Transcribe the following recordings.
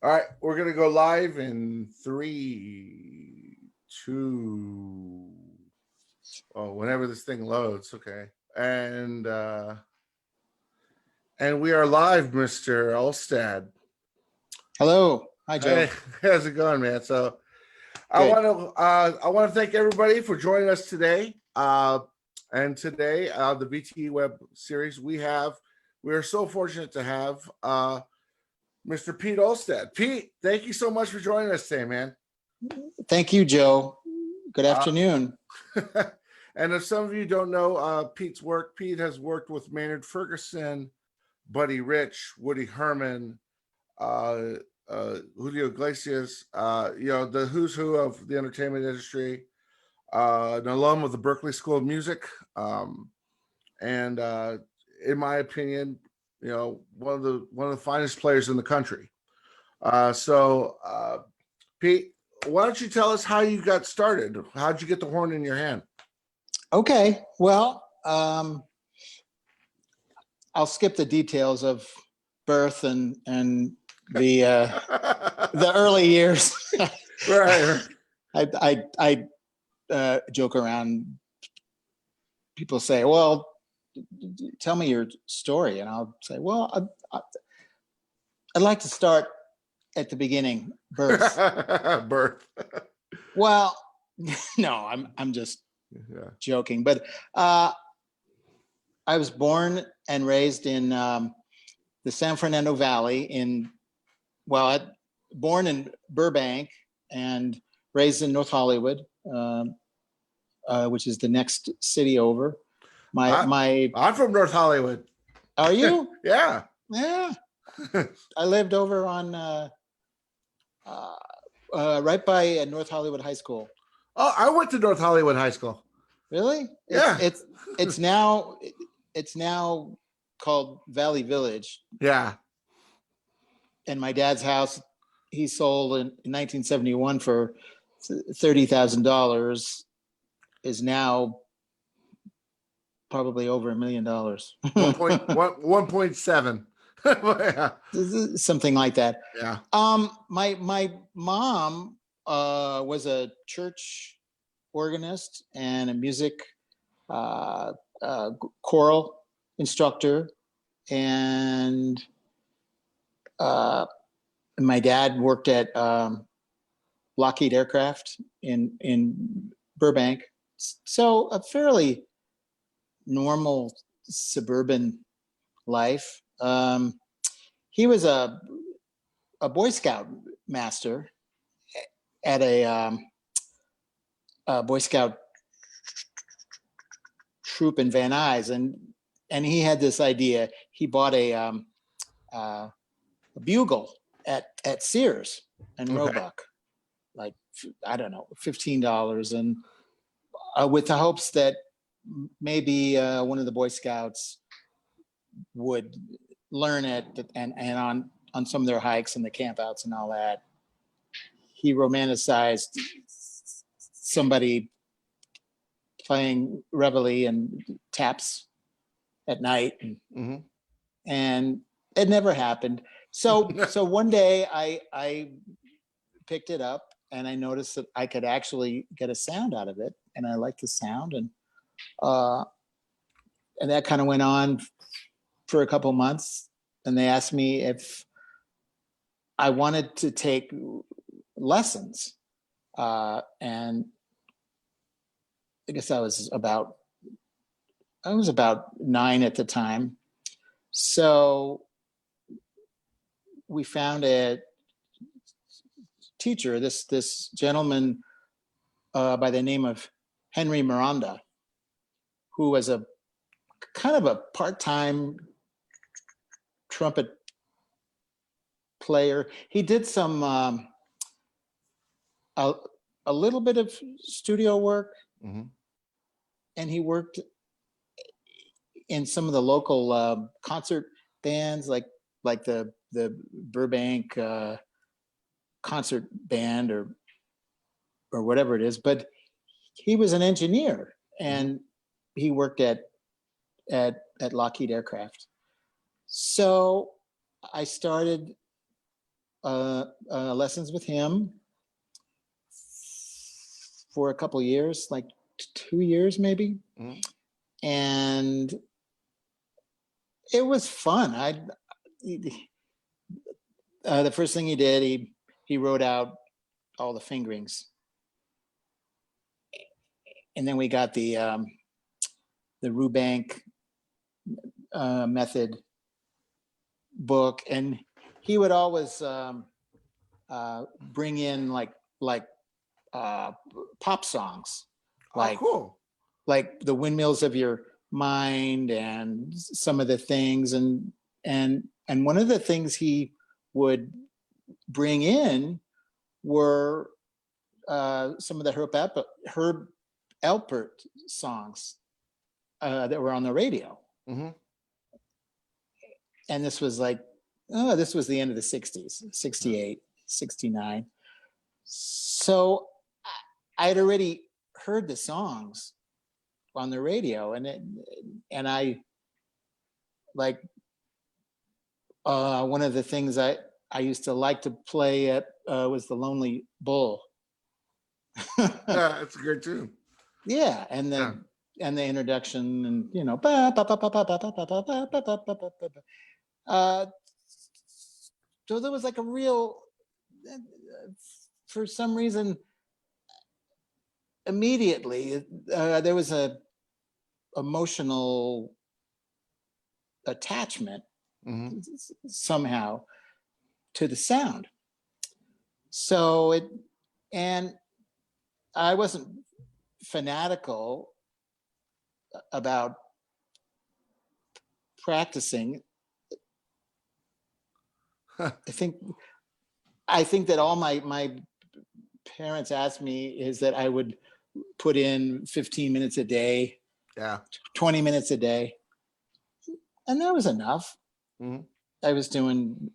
All right, we're gonna go live in three, two. Oh, whenever this thing loads, okay. And we are live, Mr. Olstad. Hello. Hi, Joe. Hey, how's it going, man? So Good. I want to thank everybody for joining us today. And today, the VTE web series we are so fortunate to have Mr. Pete Olstad. Pete, thank you so much for joining us today, man. Thank you, Joe. Good afternoon. And if some of you don't know Pete's work, Pete has worked with Maynard Ferguson, Buddy Rich, Woody Herman, Julio Iglesias, the who's who of the entertainment industry, an alum of the Berklee School of Music, and in my opinion, one of the finest players in the country. Pete, why don't you tell us how you got started? How'd you get the horn in your hand? Okay. Well, I'll skip the details of birth and the early years. Right. I joke around. People say, "Well, tell me your story," and I'll say, "Well, I'd like to start at the beginning, birth." Birth. Well, no, I'm just joking. But I was born and raised in the San Fernando Valley born in Burbank and raised in North Hollywood, which is the next city over. I'm from North Hollywood. Are you? Yeah. Yeah. I lived over on right by North Hollywood High School. Oh, I went to North Hollywood High School. Really? Yeah. It's now called Valley Village. Yeah. And my dad's house, he sold in 1971 for $30,000, is now probably over $1 million. 1.7. Yeah. Something like that. Yeah. My mom was a church organist and a music choral instructor, and my dad worked at Lockheed Aircraft in Burbank. So a fairly normal suburban life. He was a Boy Scout master at a Boy Scout troop in Van Nuys, and he had this idea. He bought a bugle at Sears and Roebuck, like, I don't know, $15, and with the hopes that maybe one of the Boy Scouts would learn it, and on some of their hikes and the campouts and all that, he romanticized somebody playing reveille and taps at night, and it never happened. So one day I picked it up and I noticed that I could actually get a sound out of it, and I liked the sound, and that kind of went on for a couple months. And they asked me if I wanted to take lessons, and I guess I was about 9 at the time. So we found a teacher, this gentleman by the name of Henry Miranda, who was a kind of a part-time trumpet player. He did some a little bit of studio work, and he worked in some of the local concert bands, like the Burbank concert band or whatever it is. But he was an engineer, and he worked at Lockheed Aircraft. So I started lessons with him for a couple of years, like 2 years maybe. Mhm. And it was fun. The first thing he did, he wrote out all the fingerings, and then we got the Rubank method book, and he would always bring in like pop songs, like cool. like the Windmills of Your Mind and some of the things, and one of the things he would bring in were some of the Herb Alpert songs that were on the radio. Mm-hmm. And this was this was the end of the 60s, 68, 69. So I'd already heard the songs on the radio, and I like one of the things I used to like to play at was the Lonely Bull. Yeah, it's a good tune. Yeah, and the introduction, and so there was like a real, for some reason, immediately there was a emotional attachment somehow to the sound. So and I wasn't fanatical about practicing. I think that all my parents asked me is that I would put in 15 minutes a day, 20 minutes a day, and that was enough. Mm-hmm. I was doing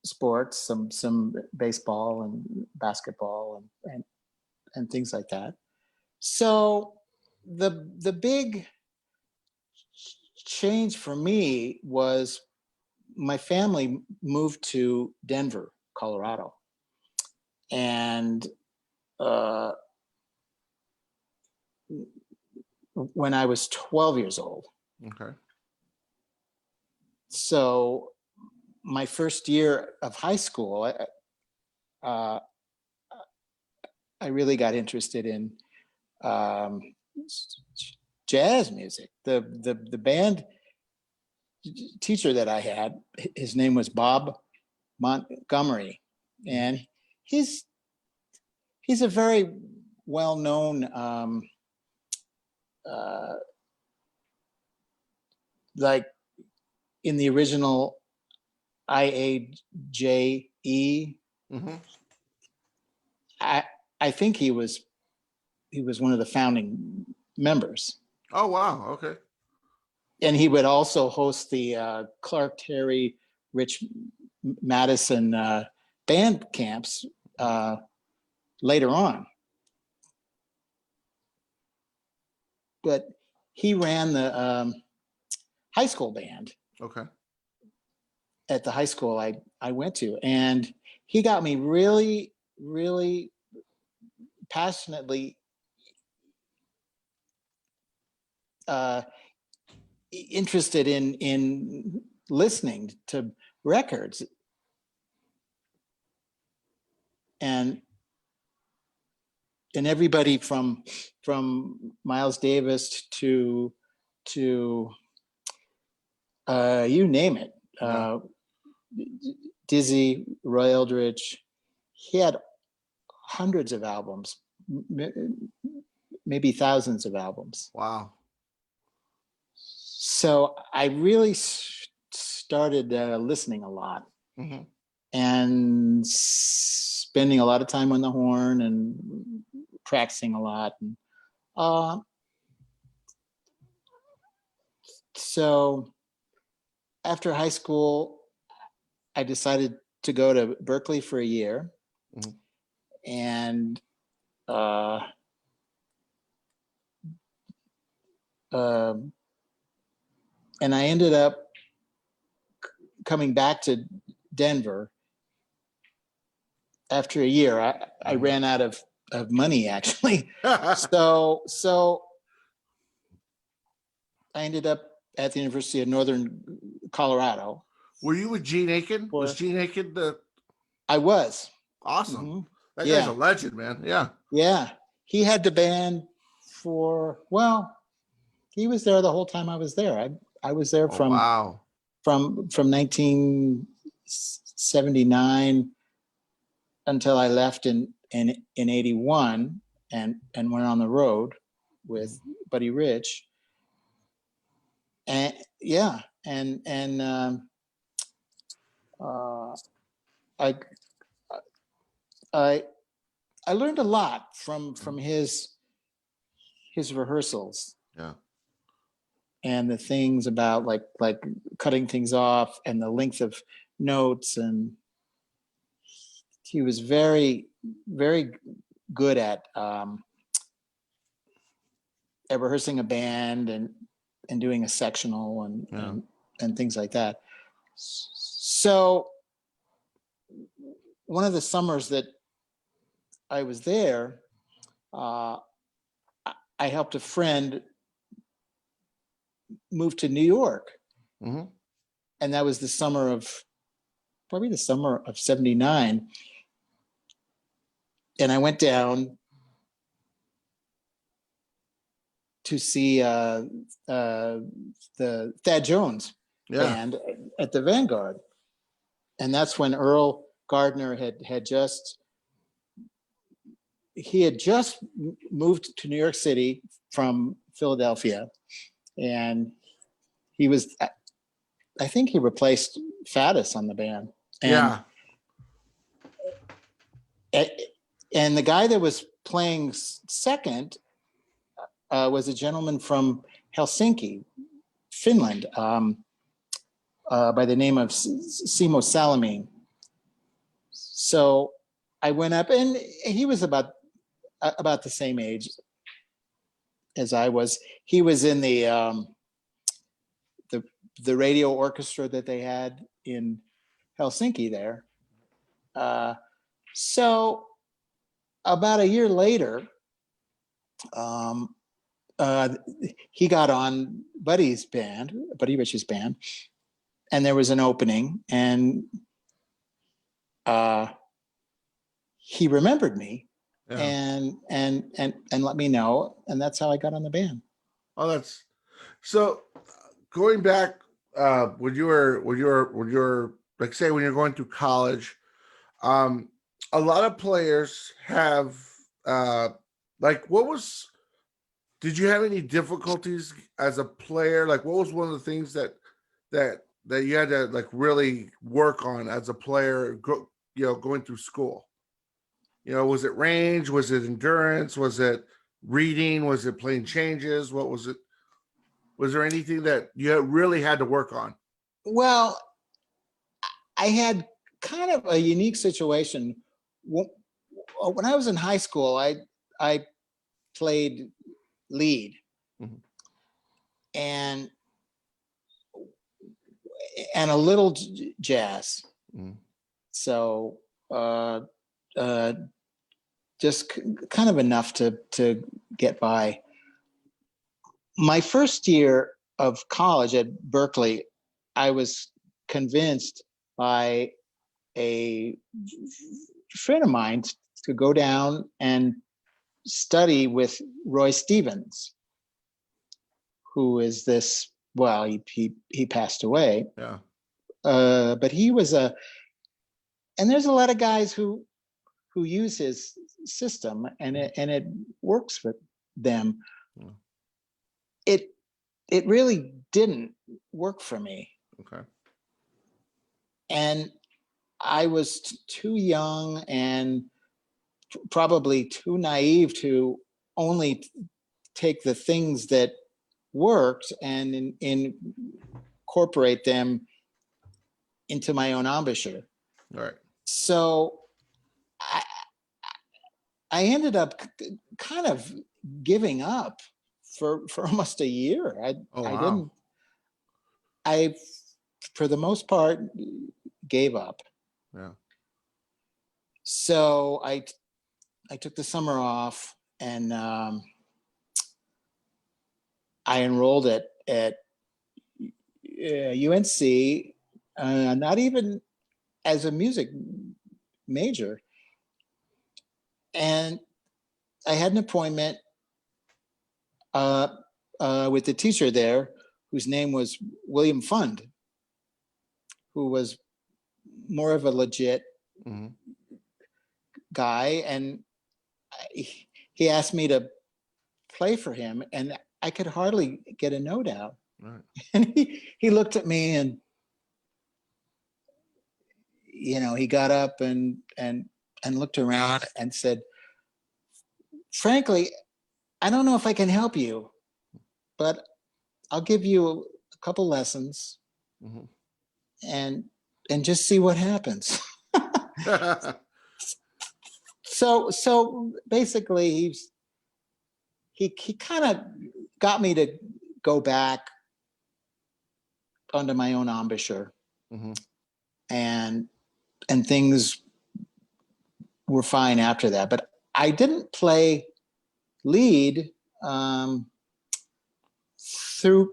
sports, some baseball and basketball and things like that. So the big change for me was my family moved to Denver, Colorado, and when I was 12 years old. Okay. So my first year of high school, I really got interested in jazz music. The band teacher that I had, his name was Bob Montgomery, and he's a very well-known like in the original IAJE. Mm-hmm. I think he was one of the founding members. Oh wow! Okay. And he would also host the Clark Terry, Rich Madison band camps later on. But he ran the high school band. Okay. At the high school I went to, and he got me really, really passionately interested in listening to records, and everybody from Miles Davis to you name it, Dizzy, Roy Eldridge. He had hundreds of albums, maybe thousands of albums. Wow. So I really started listening a lot, and spending a lot of time on the horn and practicing a lot. And, so after high school, I decided to go to Berkeley for a year, and I ended up coming back to Denver after a year, I ran out of money actually. So I ended up at the University of Northern Colorado. Were you with Gene Aiken? Was Gene Aiken the? I was. Awesome. Mm-hmm. That guy's a legend, man. Yeah. Yeah. He had the band for, well, he was there the whole time I was there. I was there from 1979 until I left in 81 and went on the road with Buddy Rich. And yeah, and I learned a lot from his rehearsals. Yeah. And the things about like cutting things off and the length of notes, and he was very, very good at rehearsing a band and doing a sectional and things like that. So one of the summers that I was there, I helped a friend move to New York. Mm-hmm. And that was probably the summer of 79. And I went down to see the Thad Jones band at the Vanguard. And that's when Earl Gardner had just moved to New York City from Philadelphia. And he was, I think he replaced Faddis on the band. And, and the guy that was playing second was a gentleman from Helsinki, Finland, by the name of Simo Salami. So I went up, and he was about the same age as I was. He was in the radio orchestra that they had in Helsinki there. So about a year later, he got on Buddy Rich's band, and there was an opening, and he remembered me and let me know, and that's how I got on the band. Oh, that's so. Going back, when you were like, say, when you're going through college, a lot of players have did you have any difficulties as a player? Like, what was one of the things that you had to like really work on as a player, going through school? Was it range? Was it endurance? Was it reading? Was it playing changes? What was it? Was there anything that you really had to work on? Well, I had kind of a unique situation. When I was in high school, I played lead. Mm-hmm. and a little jazz. Mm-hmm. So just kind of enough to get by. My first year of college at Berkeley, I was convinced by a friend of mine to go down and study with Roy Stevens, who is this, well, he passed away. Yeah. But he was and there's a lot of guys who use his system, and it works for them. Yeah. It really didn't work for me. Okay. And I was too young and probably too naive to only take the things that worked and incorporate them into my own embouchure. All right. So I ended up kind of giving up for almost a year. I for the most part, gave up. Yeah. So I took the summer off, and I enrolled at UNC, not even as a music major. And I had an appointment with the teacher there, whose name was William Fund, who was more of a legit guy. And he asked me to play for him, and I could hardly get a note out. Right. And he looked at me, and he got up and looked around and said, "Frankly, I don't know if I can help you, but I'll give you a couple lessons and just see what happens." So basically he kind of got me to go back under my own embouchure, and things were fine after that. But I didn't play lead through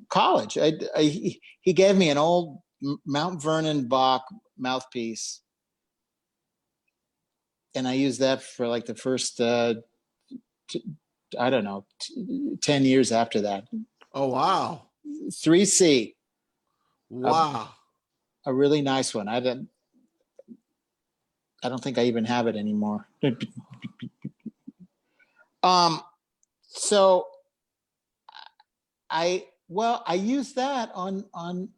college. He gave me an old Mount Vernon Bach mouthpiece, and I used that for like the first 10 years after that. Oh wow. 3C. Wow. A really nice one. I don't think I even have it anymore. So I used that on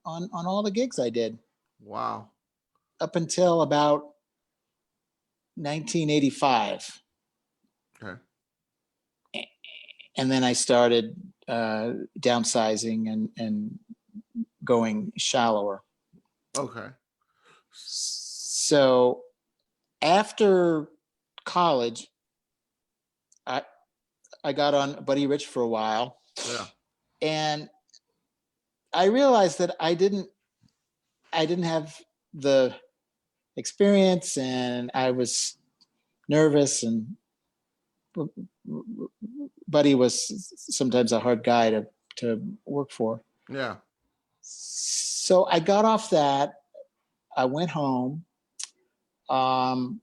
all the gigs I did. Wow. Up until about 1985. Okay. And then I started downsizing and going shallower. Okay. So after college, I got on Buddy Rich for a while. Yeah. And I realized that I didn't have the experience, and I was nervous, and Buddy was sometimes a hard guy to work for. Yeah. So I got off that. I went home, kind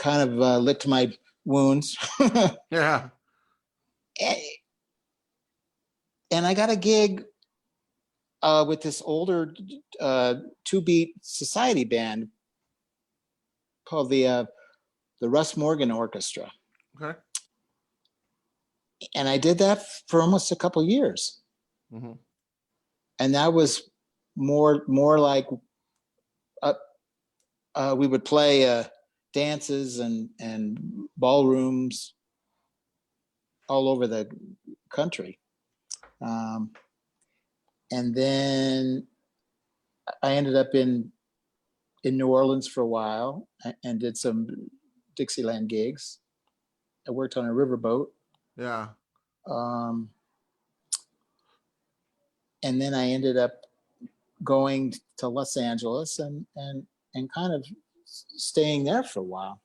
of licked my wounds. Yeah. And I got a gig with this older two-beat society band called the Russ Morgan Orchestra. Okay. And I did that for almost a couple years. And that was more like we would play dances and ballrooms all over the country. And then I ended up in New Orleans for a while and did some Dixieland gigs. I worked on a riverboat. Yeah. And then I ended up going to Los Angeles and kind of staying there for a while.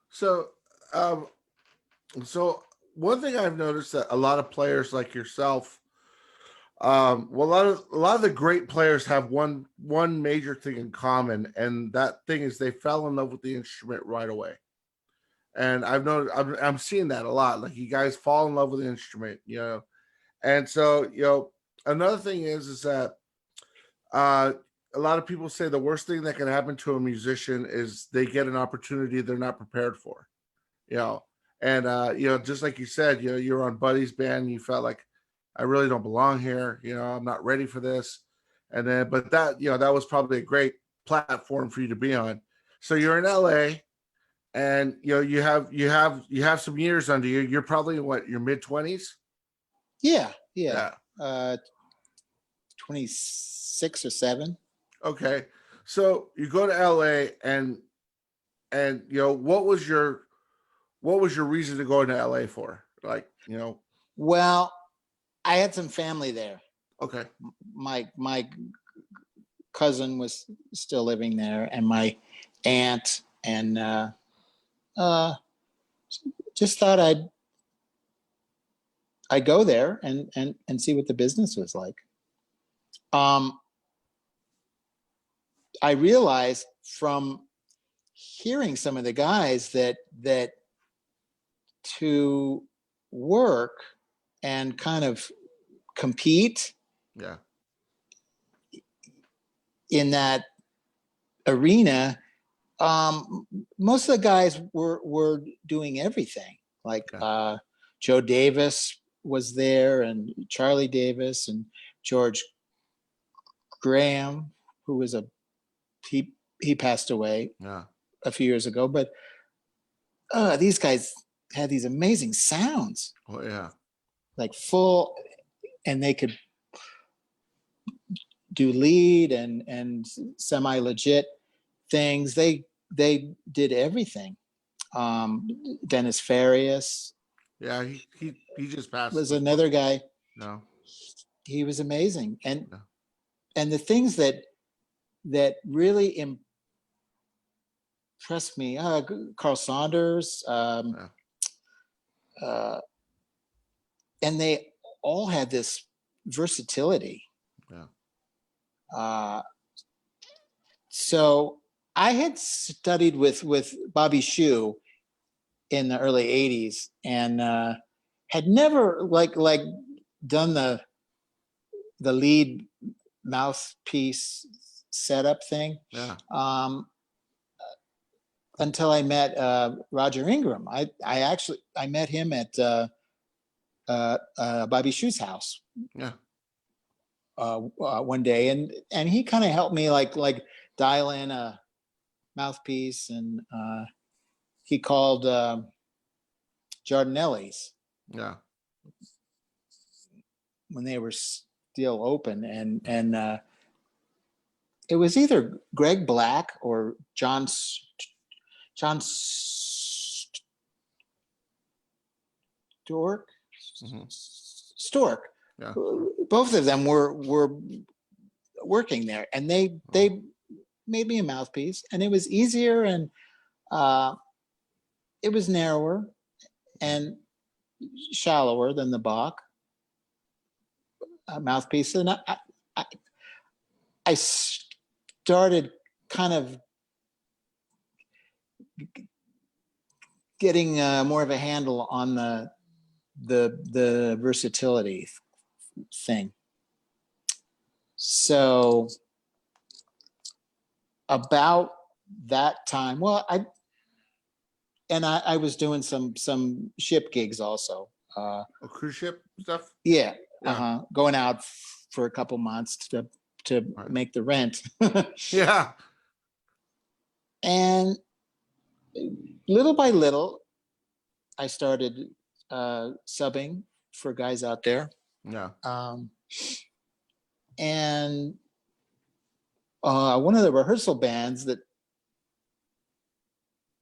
So, so one thing I've noticed that a lot of players like yourself, a lot of the great players have one major thing in common, and that thing is they fell in love with the instrument right away. And I've noticed I'm seeing that a lot. Like you guys fall in love with the instrument, And so, another thing is that a lot of people say the worst thing that can happen to a musician is they get an opportunity they're not prepared for, And just like you said, you're on Buddy's band, and you felt like I really don't belong here. I'm not ready for this. And then, but that, that was probably a great platform for you to be on. So you're in LA, and you have some years under you. You're probably what, your mid-20s? Yeah. 26 or 7. Okay. So you go to LA, and what was your reason to go into LA for? Like, Well, I had some family there. Okay. My cousin was still living there, and my aunt, and just thought I'd go there and see what the business was like. I realized from hearing some of the guys that to work and kind of compete Yeah. in that arena, most of the guys were doing everything. Like Joe Davis was there, and Charlie Davis, and George Graham, who was he passed away a few years ago. But these guys had these amazing sounds. Oh yeah. Like full, and they could do lead and semi legit things. They did everything. Dennis Farias. Yeah, he just passed. Was another guy. No. He was amazing. And the things that really impressed me, Carl Saunders, and they all had this versatility. Yeah. So I had studied with Bobby Shue in the early 80s, and had never like done the lead mouthpiece setup thing. Yeah. Until I met Roger Ingram. I met him at Bobby Shue's house. Yeah. One day, and he kind of helped me like dial in a mouthpiece, and he called Giardinelli's. Yeah. When they were still open, and it was either Greg Black or John Stork. Mm-hmm. Stork. Yeah. Both of them were working there, and they made me a mouthpiece, and it was easier, and it was narrower and shallower than the Bach mouthpiece. And I started kind of getting more of a handle on the versatility thing. So about that time, well, I was doing some ship gigs also. Cruise ship stuff. Yeah. Going out for a couple months to make the rent. Yeah. And little by little, I started subbing for guys out there. Yeah. And one of the rehearsal bands that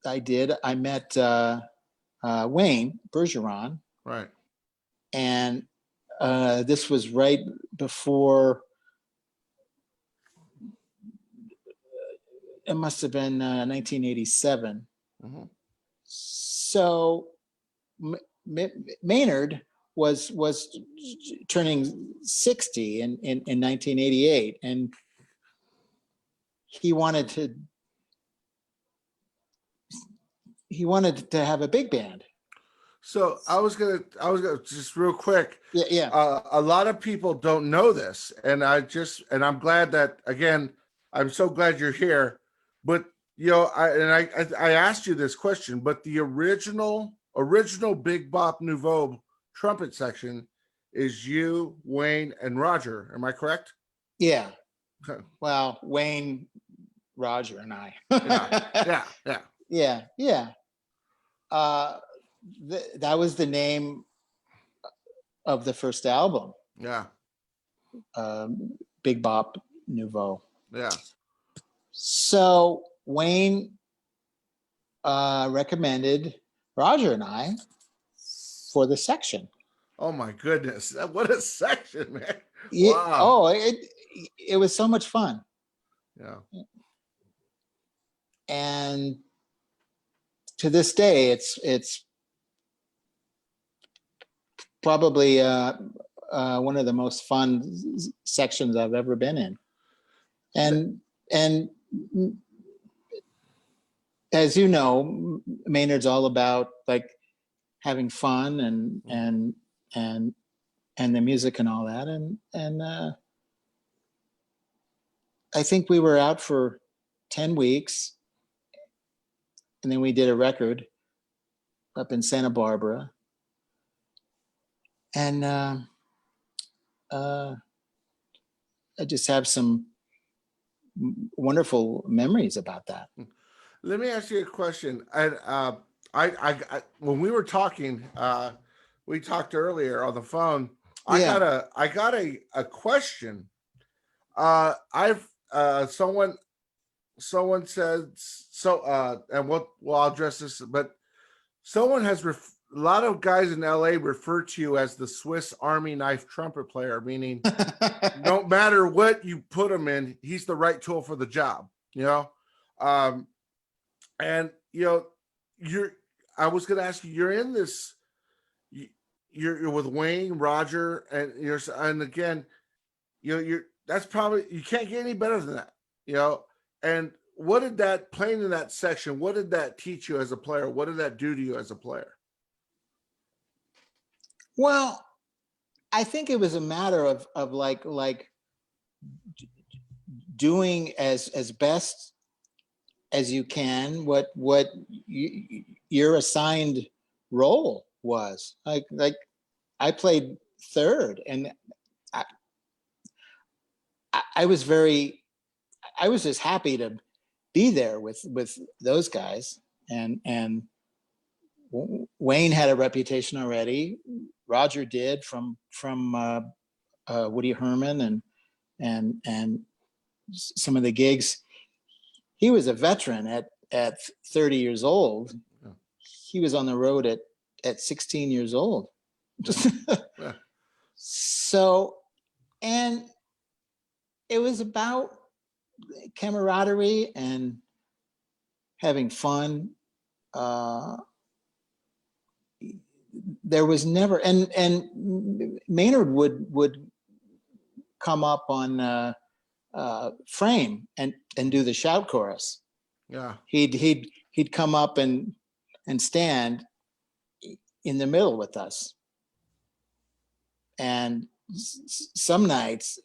I did, I met Wayne Bergeron. Right. And this was right before, it must have been 1987. Mm-hmm. So Maynard was turning 60 in 1988, and he wanted to have a big band. So I was gonna just real quick. Yeah. A lot of people don't know this, and I'm glad that, again, I'm so glad you're here. But I asked you this question, but the original Big Bop Nouveau trumpet section is you, Wayne, and Roger. Am I correct? Yeah. Okay. Well, Wayne, Roger, and I. Yeah. That was the name of the first album. Yeah. Big Bop Nouveau. Yeah. So Wayne recommended Roger and I for the section. Oh my goodness! What a section, man! Wow. Oh, it was so much fun. Yeah. and to this day, it's probably one of the most fun sections I've ever been in. And as you know, Maynard's all about like having fun and the music and all that. And I think we were out for 10 weeks, and then we did a record up in Santa Barbara. And I just have some wonderful memories about that. Let me ask you a question. And I when we were talking, we talked earlier on the phone. I got a question. I've someone said so, and I'll address this, but someone has a lot of guys in LA refer to you as the Swiss Army knife trumpet player, meaning no matter what you put him in, he's the right tool for the job, you know? And you know, I was going to ask you, you're in this, you're with Wayne, Roger, and again, that's probably, you can't get any better than that, you know? And what did that, playing in that section, what did that teach you as a player? What did that do to you as a player? Well, I think it was a matter of like doing as best as you can what your assigned role was. Like I played third, and I was just happy to be there with those guys, and Wayne had a reputation already. Roger did from Woody Herman and some of the gigs. He was a veteran at 30 years old. Yeah. He was on the road at 16 years old. Yeah. So, and it was about camaraderie and having fun. There was never, and Maynard would come up on frame and do the shout chorus. Yeah. He'd come up and stand in the middle with us. And some nights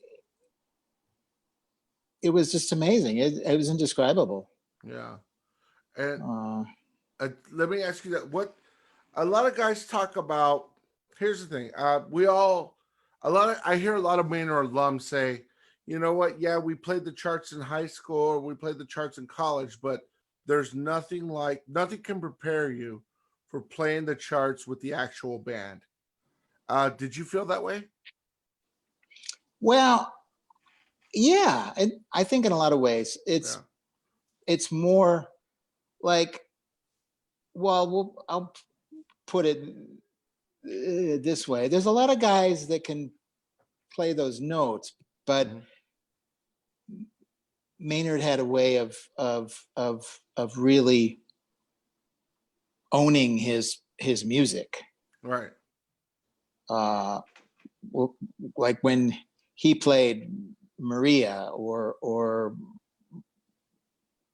it was just amazing. It was indescribable. Yeah. And let me ask you that. What a lot of guys talk about, here's the thing. I hear a lot of Maynard alums say, you know what? Yeah, we played the charts in high school, or we played the charts in college, but there's nothing can prepare you for playing the charts with the actual band. Did you feel that way? Well, yeah, and I think in a lot of ways it's more like, well, I'll put it this way. There's a lot of guys that can play those notes, but Maynard had a way of really owning his music. Right. Like when he played Maria or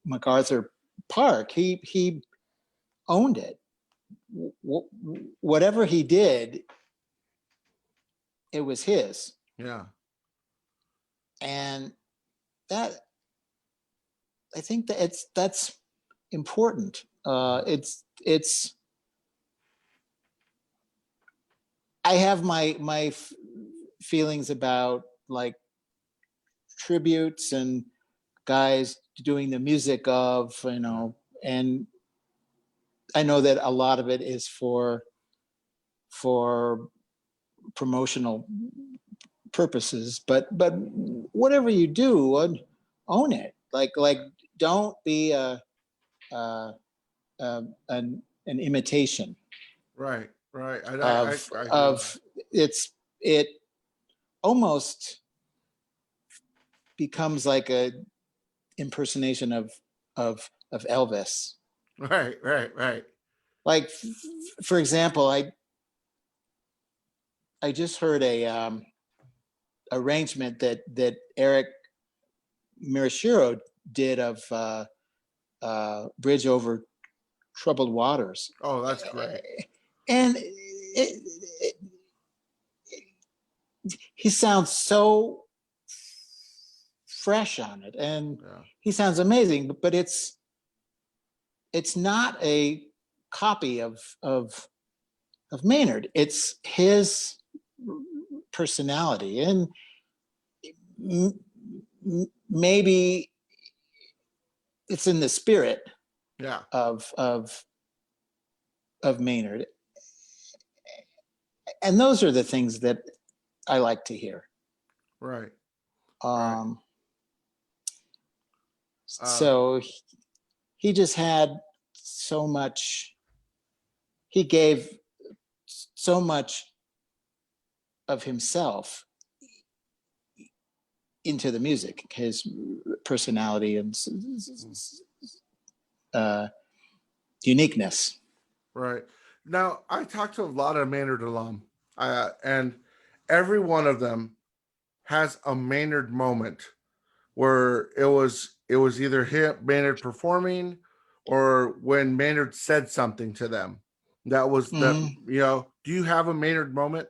MacArthur Park, he owned it. Whatever he did, it was his. Yeah. And that, I think that's important. It's I have my feelings about like tributes and guys doing the music of, and I know that a lot of it is for promotional purposes, but whatever you do, own it. Like don't be an imitation. Right. It almost becomes like a impersonation of Elvis. Right. Like, for example, I just heard a arrangement that Eric Mirashiro did of Bridge Over Troubled Waters. Oh, that's great. And he sounds so fresh on it, and he sounds amazing, but it's not a copy of Maynard. It's his personality, and maybe it's in the spirit of Maynard. And those are the things that I like to hear. Right. So he just had so much, he gave so much of himself into the music, his personality and uniqueness. Right. Now, I talked to a lot of Maynard alum, and every one of them has a Maynard moment where it was either him, Maynard performing, or when Maynard said something to them. That was that, you know, do you have a Maynard moment?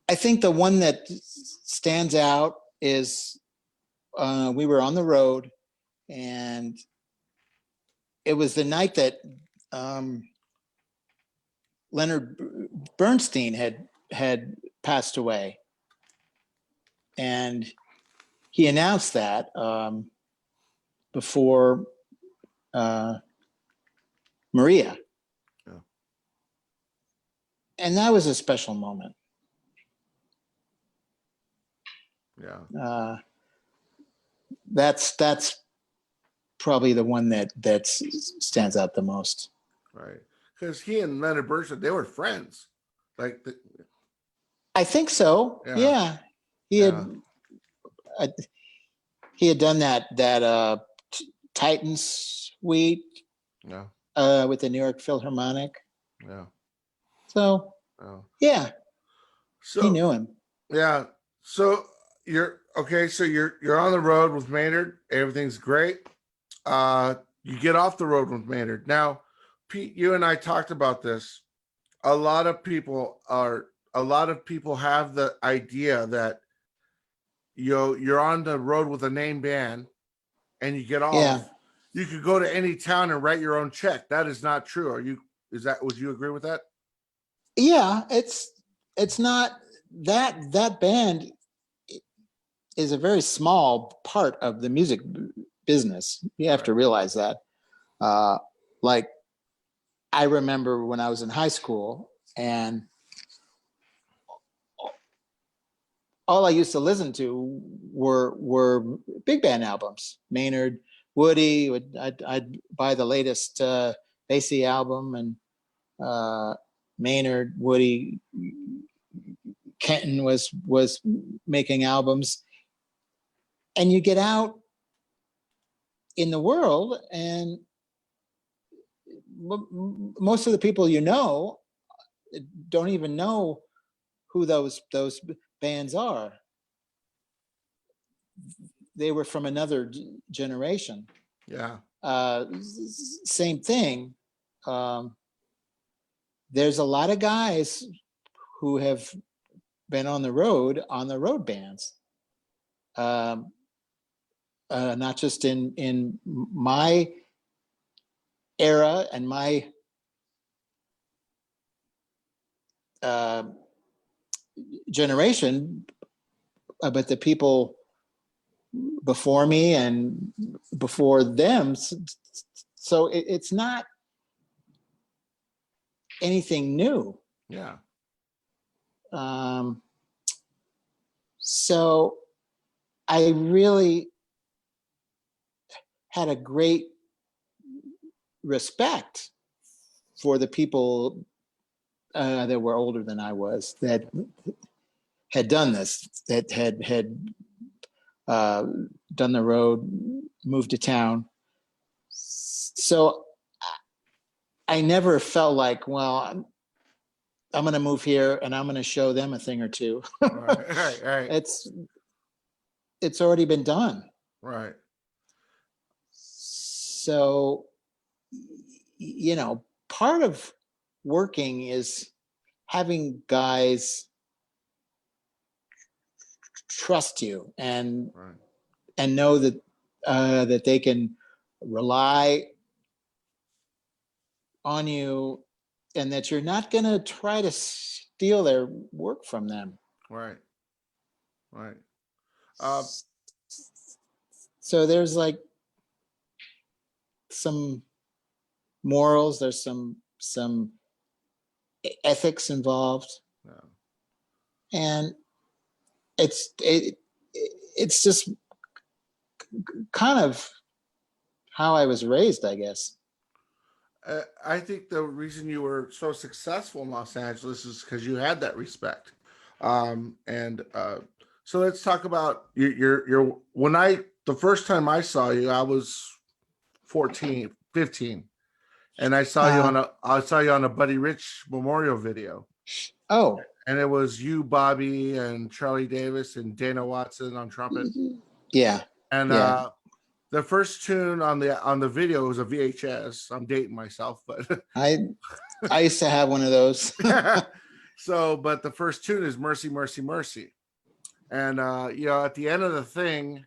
I think the one that stands out is we were on the road, and it was the night that Leonard Bernstein had passed away, and he announced that before Maria. Yeah. And that was a special moment. Yeah. That's probably the one that stands out the most. Right. Because he and Leonard Bernstein, they were friends. Like I think so. Yeah. He had done that Titan suite with the New York Philharmonic. Yeah. So so he knew him. Yeah. So you're okay. So you're on the road with Maynard. Everything's great. You get off the road with Maynard. Now, Pete, you and I talked about this. A lot of people have the idea that you're on the road with a name band and you get off. You could go to any town and write your own check. That is not true. Would you agree with that? Yeah, it's not that band is a very small part of the music business. You have to realize that. Like, I remember when I was in high school, and all I used to listen to were big band albums. Maynard, Woody. I'd buy the latest Basie album, and Maynard, Woody, Kenton was making albums. And you get out in the world, and most of the people you know don't even know who those bands are. They were from another generation. Yeah. Same thing. There's a lot of guys who have been on the road bands. Not just in my era and my generation, but the people before me and before them. So it's not anything new. Yeah. So I really had a great respect for the people that were older than I was, that had done this, that had done the road, moved to town. So I never felt like, well, I'm going to move here and I'm going to show them a thing or two. Right. It's already been done. Right. So, you know, part of working is having guys trust you and know that that they can rely on you, and that you're not going to try to steal their work from them. Right. So there's like some morals, there's some ethics involved, and it's just kind of how I was raised, I guess. I think the reason you were so successful in Los Angeles is because you had that respect. So let's talk about your the first time I saw you, I was 14, 15. And I saw you on a Buddy Rich memorial video. Oh. And it was you, Bobby, and Charlie Davis and Dana Watson on trumpet. Yeah. And the first tune on the video was a VHS. I'm dating myself, but I used to have one of those. So, but the first tune is Mercy, Mercy, Mercy. And at the end of the thing,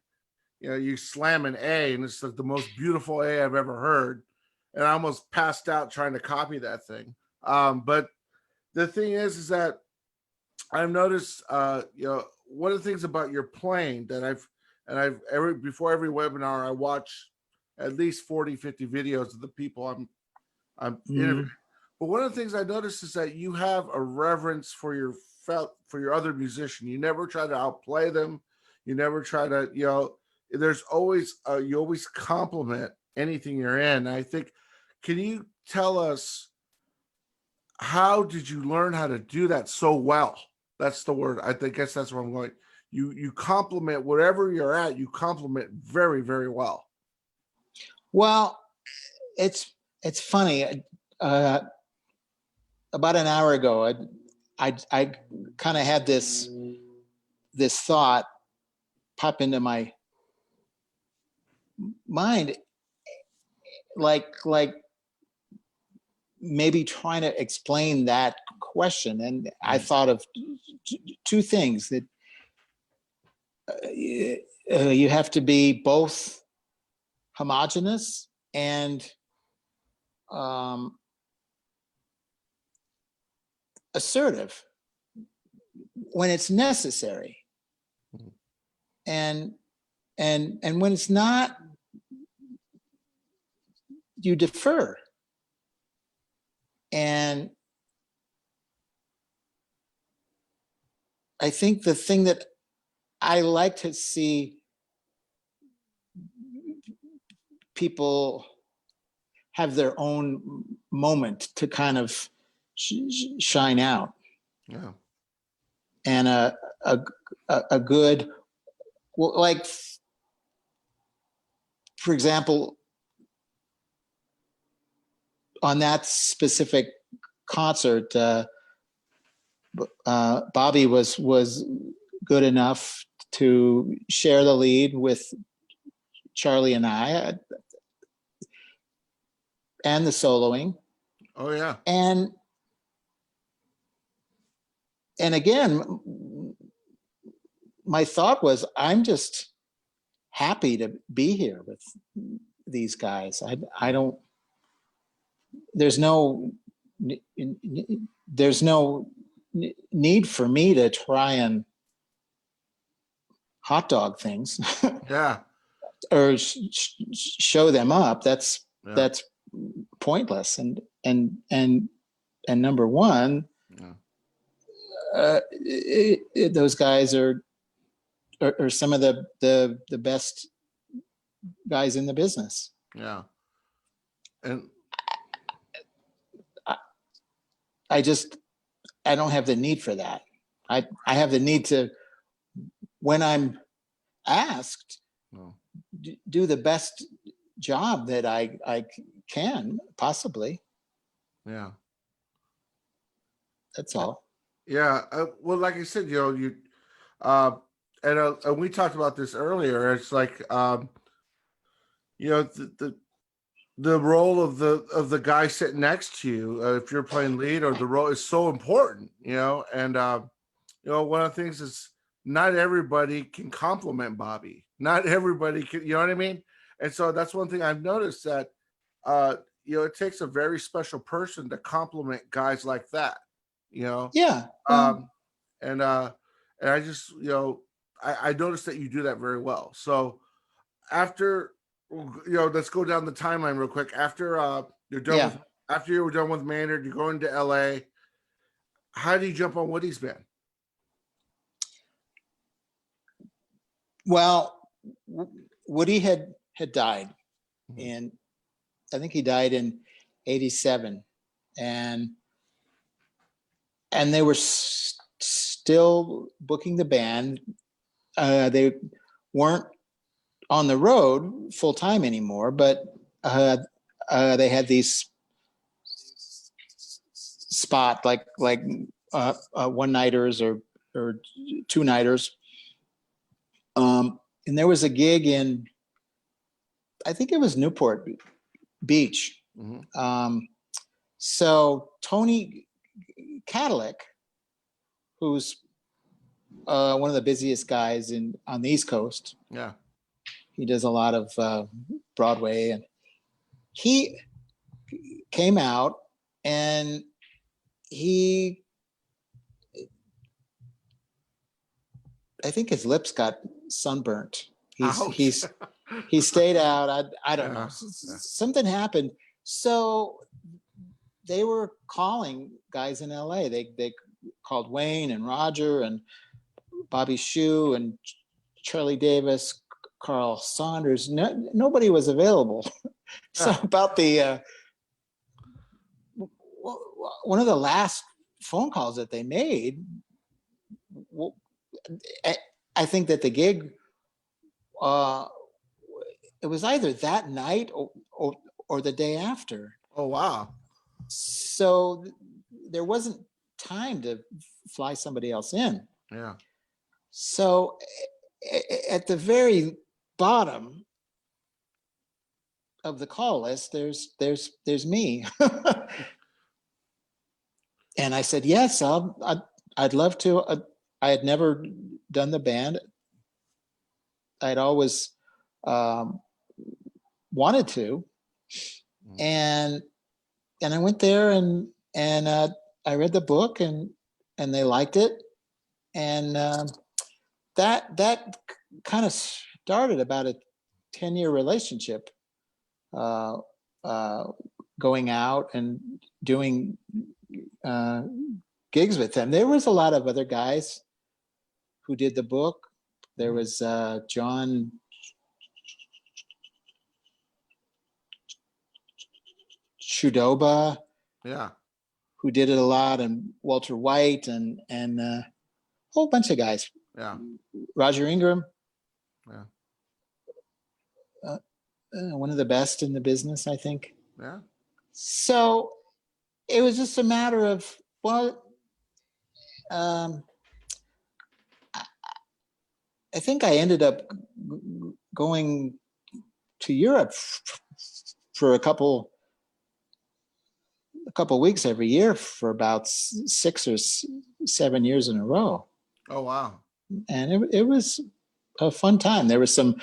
you slam an A, and it's like the most beautiful A I've ever heard. And I almost passed out trying to copy that thing. But the thing is that I've noticed, one of the things about your playing that before every webinar, I watch at least 40, 50 videos of the people I'm interviewing. But one of the things I noticed is that you have a reverence for your other musician. You never try to outplay them. You never try to, there's always, you always compliment anything you're in. I think, can you tell us, how did you learn how to do that so well? That's the word. I guess that's where I'm going. You compliment wherever you're at. You compliment very, very well. Well, it's funny. About an hour ago, I kind of had this thought pop into my mind, like maybe trying to explain that question. And I thought of two things: that you have to be both homogeneous and assertive when it's necessary, and when it's not, you defer. And I think the thing that I like to see people have their own moment to kind of shine out. Yeah. And a good, well, like, for example, on that specific concert, Bobby was good enough to share the lead with Charlie and I, and the soloing. Oh yeah. And again, my thought was, I'm just happy to be here with these guys. I don't, there's no need for me to try and hot dog things. Yeah. Or show them up. That's pointless. And number one, those guys are some of the best guys in the business. Yeah. And I don't have the need for that. I have the need to, when I'm asked, No. do the best job that I can possibly. Yeah. That's all. Yeah. Well, like I said, uh, and we talked about this earlier. It's like, the role of the guy sitting next to you, if you're playing lead, or the role is so important, and one of the things is not everybody can compliment Bobby. Not everybody can, you know what I mean? And so that's one thing I've noticed, that it takes a very special person to compliment guys like that, Yeah. and I just, I noticed that you do that very well. So after, let's go down the timeline real quick. After you're done Yeah. with after you were done with Maynard, you're going to LA. How do you jump on Woody's band? Well, Woody had died, Mhm. and I think he died in '87, and they were still booking the band. They weren't on the road full time anymore, but they had these spot like one nighters or two nighters. And there was a gig in, I think it was Newport Beach. Mhm. So Tony Cadillac, who's one of the busiest guys on the East Coast. Yeah. He does a lot of Broadway, and he came out, and I think his lips got sunburnt. Ouch. He stayed out. I don't know. Yeah. Something happened. So they were calling guys in LA. They called Wayne and Roger and Bobby Shue and Charlie Davis, Carl Saunders. Nobody was available. So Yeah. about the one of the last phone calls that they made, I think that the gig, it was either that night or the day after. Oh wow. So there wasn't time to fly somebody else in. Yeah. So at the very bottom of the call list, there's me. And I said, yes, I'd love to. I had never done the band. I'd always wanted to, and I went there, and I read the book, and they liked it, and that kind of started about a 10-year relationship, going out and doing gigs with them. There was a lot of other guys who did the book. There was John Chudoba, Yeah. who did it a lot, and Walter White, and a whole bunch of guys. Yeah. Roger Ingram, Yeah. one of the best in the business, I think. Yeah. So it was just a matter of, well, I think I ended up going to Europe for a couple weeks every year for about 6 or 7 years in a row. Oh wow. And it was a fun time. There were some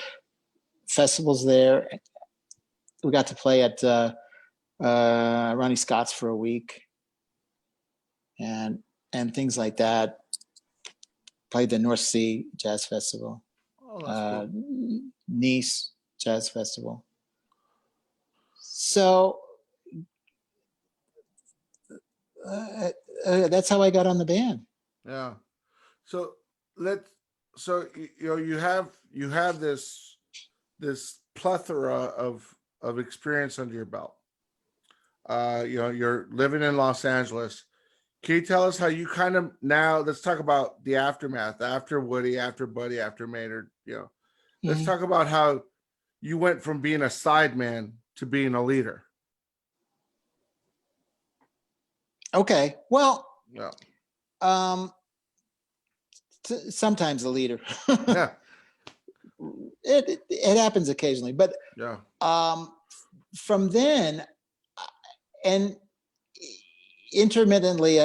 festivals there. We got to play at Ronnie Scott's for a week, and things like that. Played the North Sea Jazz Festival, Oh, that's cool. Nice Jazz Festival. So that's how I got on the band. Yeah. So you have this plethora of experience under your belt. You're living in Los Angeles. Can you tell us how you kind of, now let's talk about the aftermath, after Woody, after Buddy, after Maynard, let's Mhm. talk about how you went from being a sideman to being a leader. Okay. Well, Yeah. um, sometimes a leader. Yeah. It happens occasionally, but Yeah. from then and intermittently,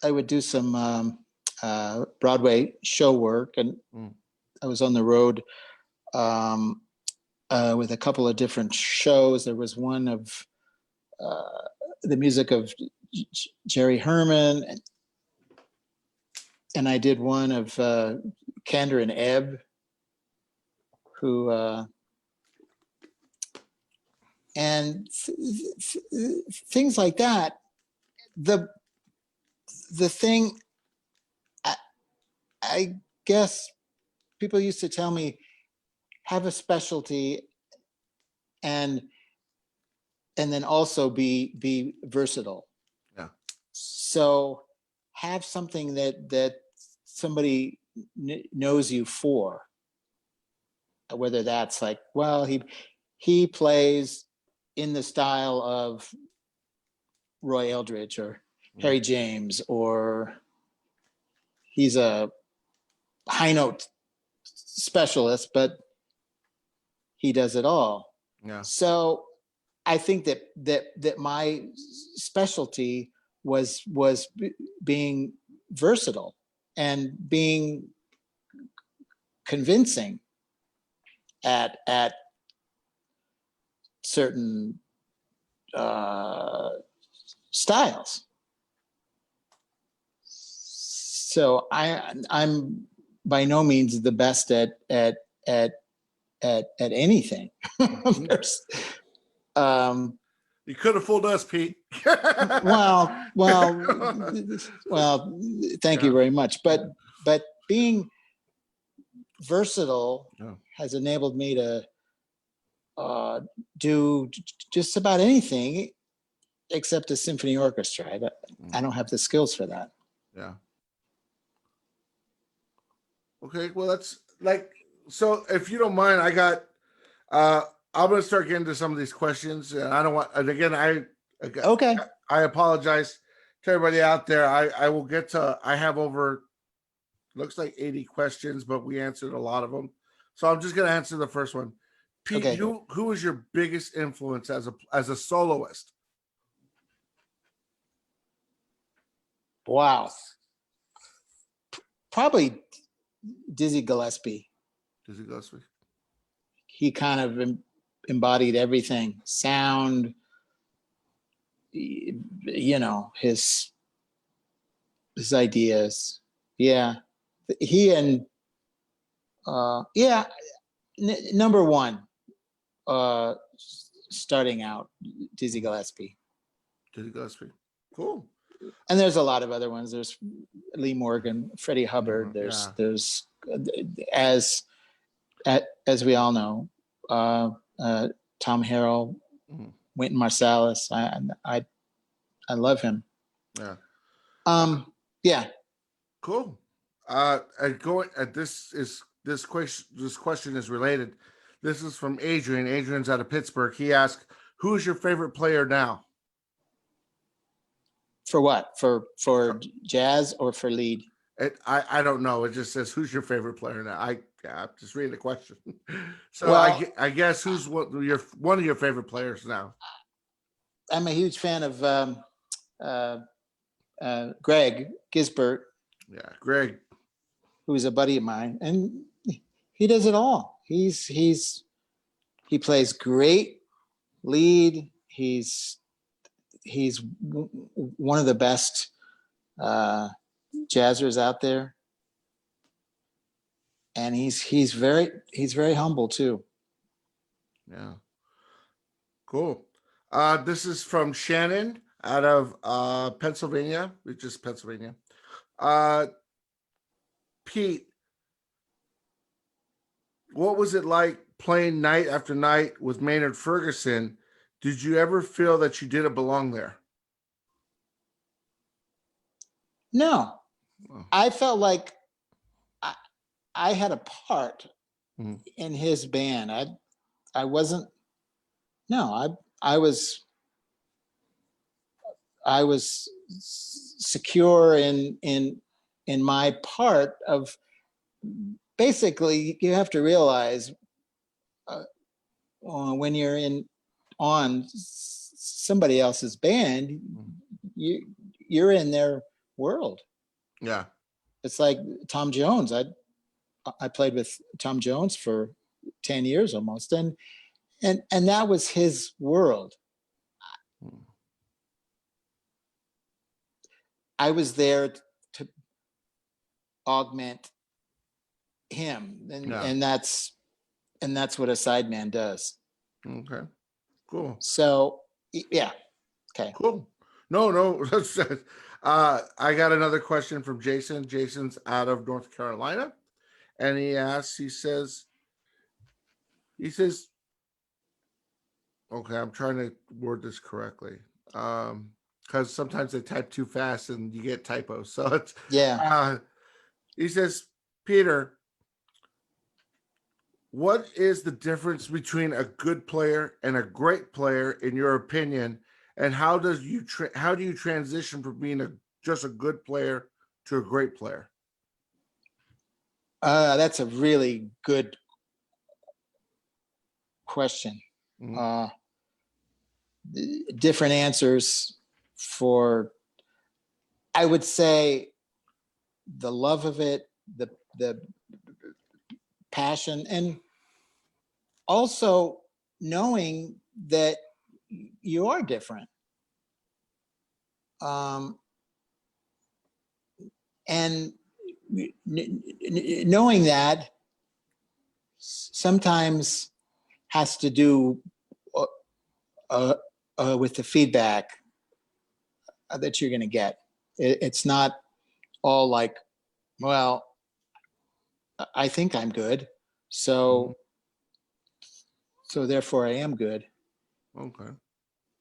I would do some Broadway show work, and Mm. I was on the road um, with a couple of different shows. There was one of the music of Jerry Herman, and I did one of Kander and Ebb, who and things like that. The thing, I guess people used to tell me, have a specialty and then also be versatile. Yeah. So have something that somebody knows you for, whether that's like, well, he plays in the style of Roy Eldridge or Harry James, or he's a high note specialist, but he does it all. Yeah. So I think that my specialty was being versatile and being convincing at certain styles. So I'm by no means the best at anything. You could have fooled us, Pete. well, thank you very much. But being versatile has enabled me to do just about anything except a symphony orchestra. I don't have the skills for that. Yeah. Okay, well, that's like, so if you don't mind, I'm gonna start getting to some of these questions, and I don't want, and again, Okay. I apologize to everybody out there. I will get to, I have over, looks like 80 questions, but we answered a lot of them. So I'm just gonna answer the first one. Pete, Okay. who was your biggest influence as a soloist? Wow. Probably Dizzy Gillespie. Dizzy Gillespie. He kind of embodied everything: sound, his ideas. Yeah, he and number one, starting out, Dizzy Gillespie. Dizzy Gillespie. Cool. And there's a lot of other ones. There's Lee Morgan, Freddie Hubbard. There's as we all know, Tom Harrell, Wynton Marsalis. I love him. Yeah. Yeah. Cool. This question is related. This is from Adrian. Adrian's out of Pittsburgh. He asked, "Who's your favorite player now?" For what? For jazz or for lead? I don't know. It just says, "Who's your favorite player now?" I'm just reading the question. So well, I guess who's one of your favorite players now? I'm a huge fan of Greg Gisbert. Yeah, Greg, who is a buddy of mine, and he does it all. He plays great lead. He's one of the best jazzers out there, and he's very humble too. Yeah, cool. This is from Shannon out of Pennsylvania, which is Pennsylvania. Pete, what was it like playing night after night with Maynard Ferguson? Did you ever feel that you didn't belong there? No, I felt like I had a part Mhm. in his band. I wasn't. No, I was secure in my part of. Basically, you have to realize when you're on somebody else's band, you're in their world. Yeah. It's like Tom Jones. I played with Tom Jones for 10 years almost, and that was his world. I was there to augment him, and that's what a sideman does. Okay. Cool. So yeah. Okay. Cool. No. I got another question from Jason. Jason's out of North Carolina, and he asks. He says. Okay, I'm trying to word this correctly. Because sometimes they type too fast and you get typos. So it's he says, Peter, what is the difference between a good player and a great player in your opinion? And how do you transition from being just a good player to a great player? That's a really good question. Mm-hmm. Different answers for, I would say, the love of it, the passion, and also knowing that you are different. And knowing that sometimes has to do with the feedback that you're going to get. It's not all like, well, I think I'm good, so therefore I am good. Okay.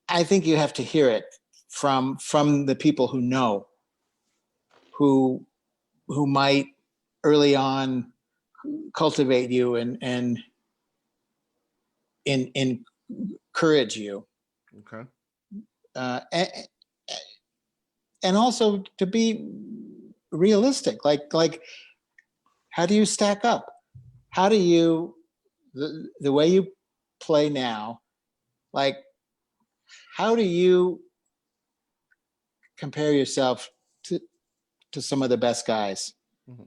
I think you have to hear it from the people who know, who might early on cultivate you and encourage you. Okay. And also to be realistic, like how do you stack up? How do you, the way you play now, like how do you compare yourself to some of the best guys? Mm-hmm.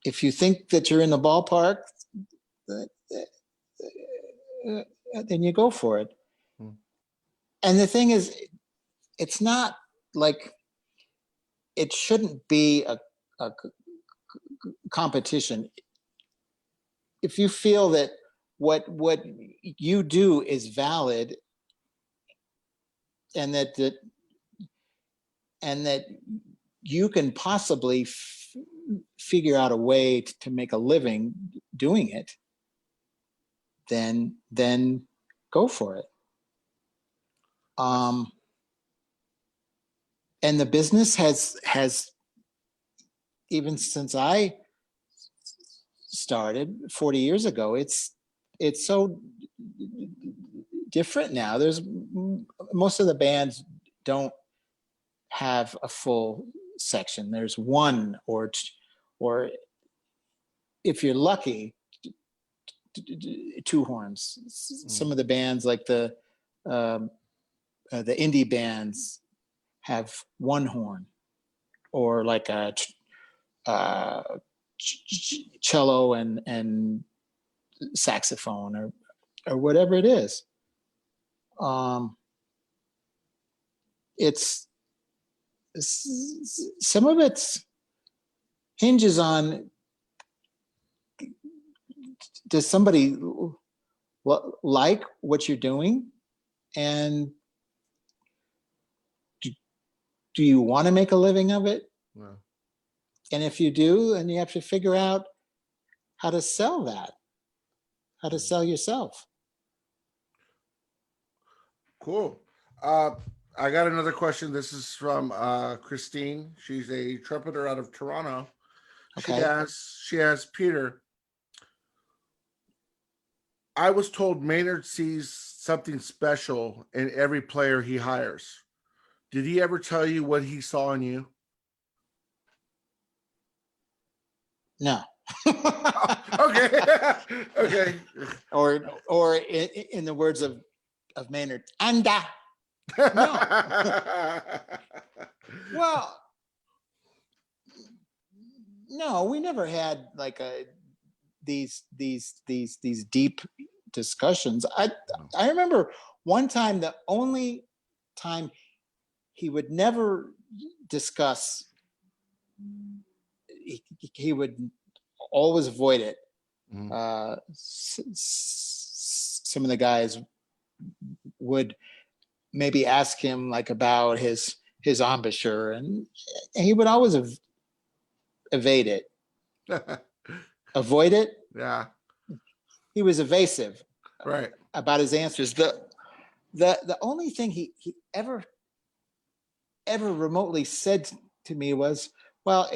If you think that you're in the ballpark, then you go for it. Mm-hmm. And the thing is, it's not like, it shouldn't be a competition. If you feel that what you do is valid, and that you can possibly figure out a way to make a living doing it, then go for it. And the business has even since I started 40 years ago, it's so different now. There's most of the bands don't have a full section. There's one or if you're lucky, two horns. Some of the bands, like the indie bands, have one horn, or like a cello and saxophone, or whatever it is. It's some of it's hinges on, does somebody like what you're doing, and do you want to make a living of it? Yeah. And if you do, then you have to figure out how to sell that, how to sell yourself. Cool. I got another question. This is from Christine. She's a trumpeter out of Toronto. Okay. She asks Peter, I was told Maynard sees something special in every player he hires. Did he ever tell you what he saw in you? No. Okay. Okay. Or in the words of Maynard, anda. No. Well, no, we never had like these deep discussions. I remember one time, the only time he would never discuss, he would always avoid it. Mhm. Some of the guys would maybe ask him like about his embouchure, and he would always evade it, avoid it. Yeah. He was evasive Right. about his answers. The only thing he ever remotely said to me was, well,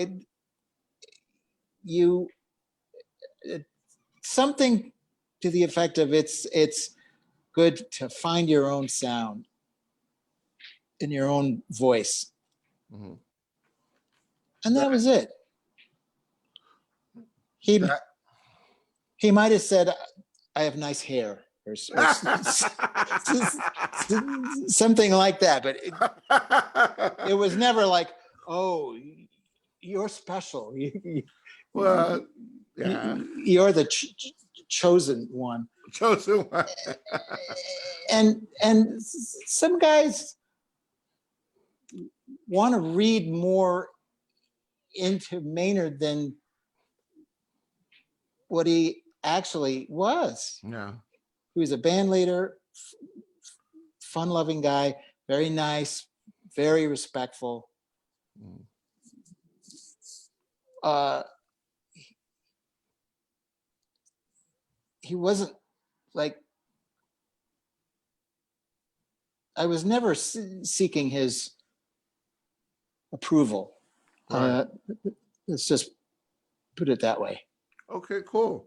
something to the effect of it's good to find your own sound in your own voice. Mm-hmm. And that was it. He might have said, I have nice hair, or something like that, but it was never like, oh, you're special. Well, yeah. You're the chosen one. Chosen one. And some guys want to read more into Maynard than what he actually was. Yeah. He was a band leader, fun-loving guy, very nice, very respectful. He wasn't like, I was never seeking his approval. Right. Let's just put it that way. Okay, cool.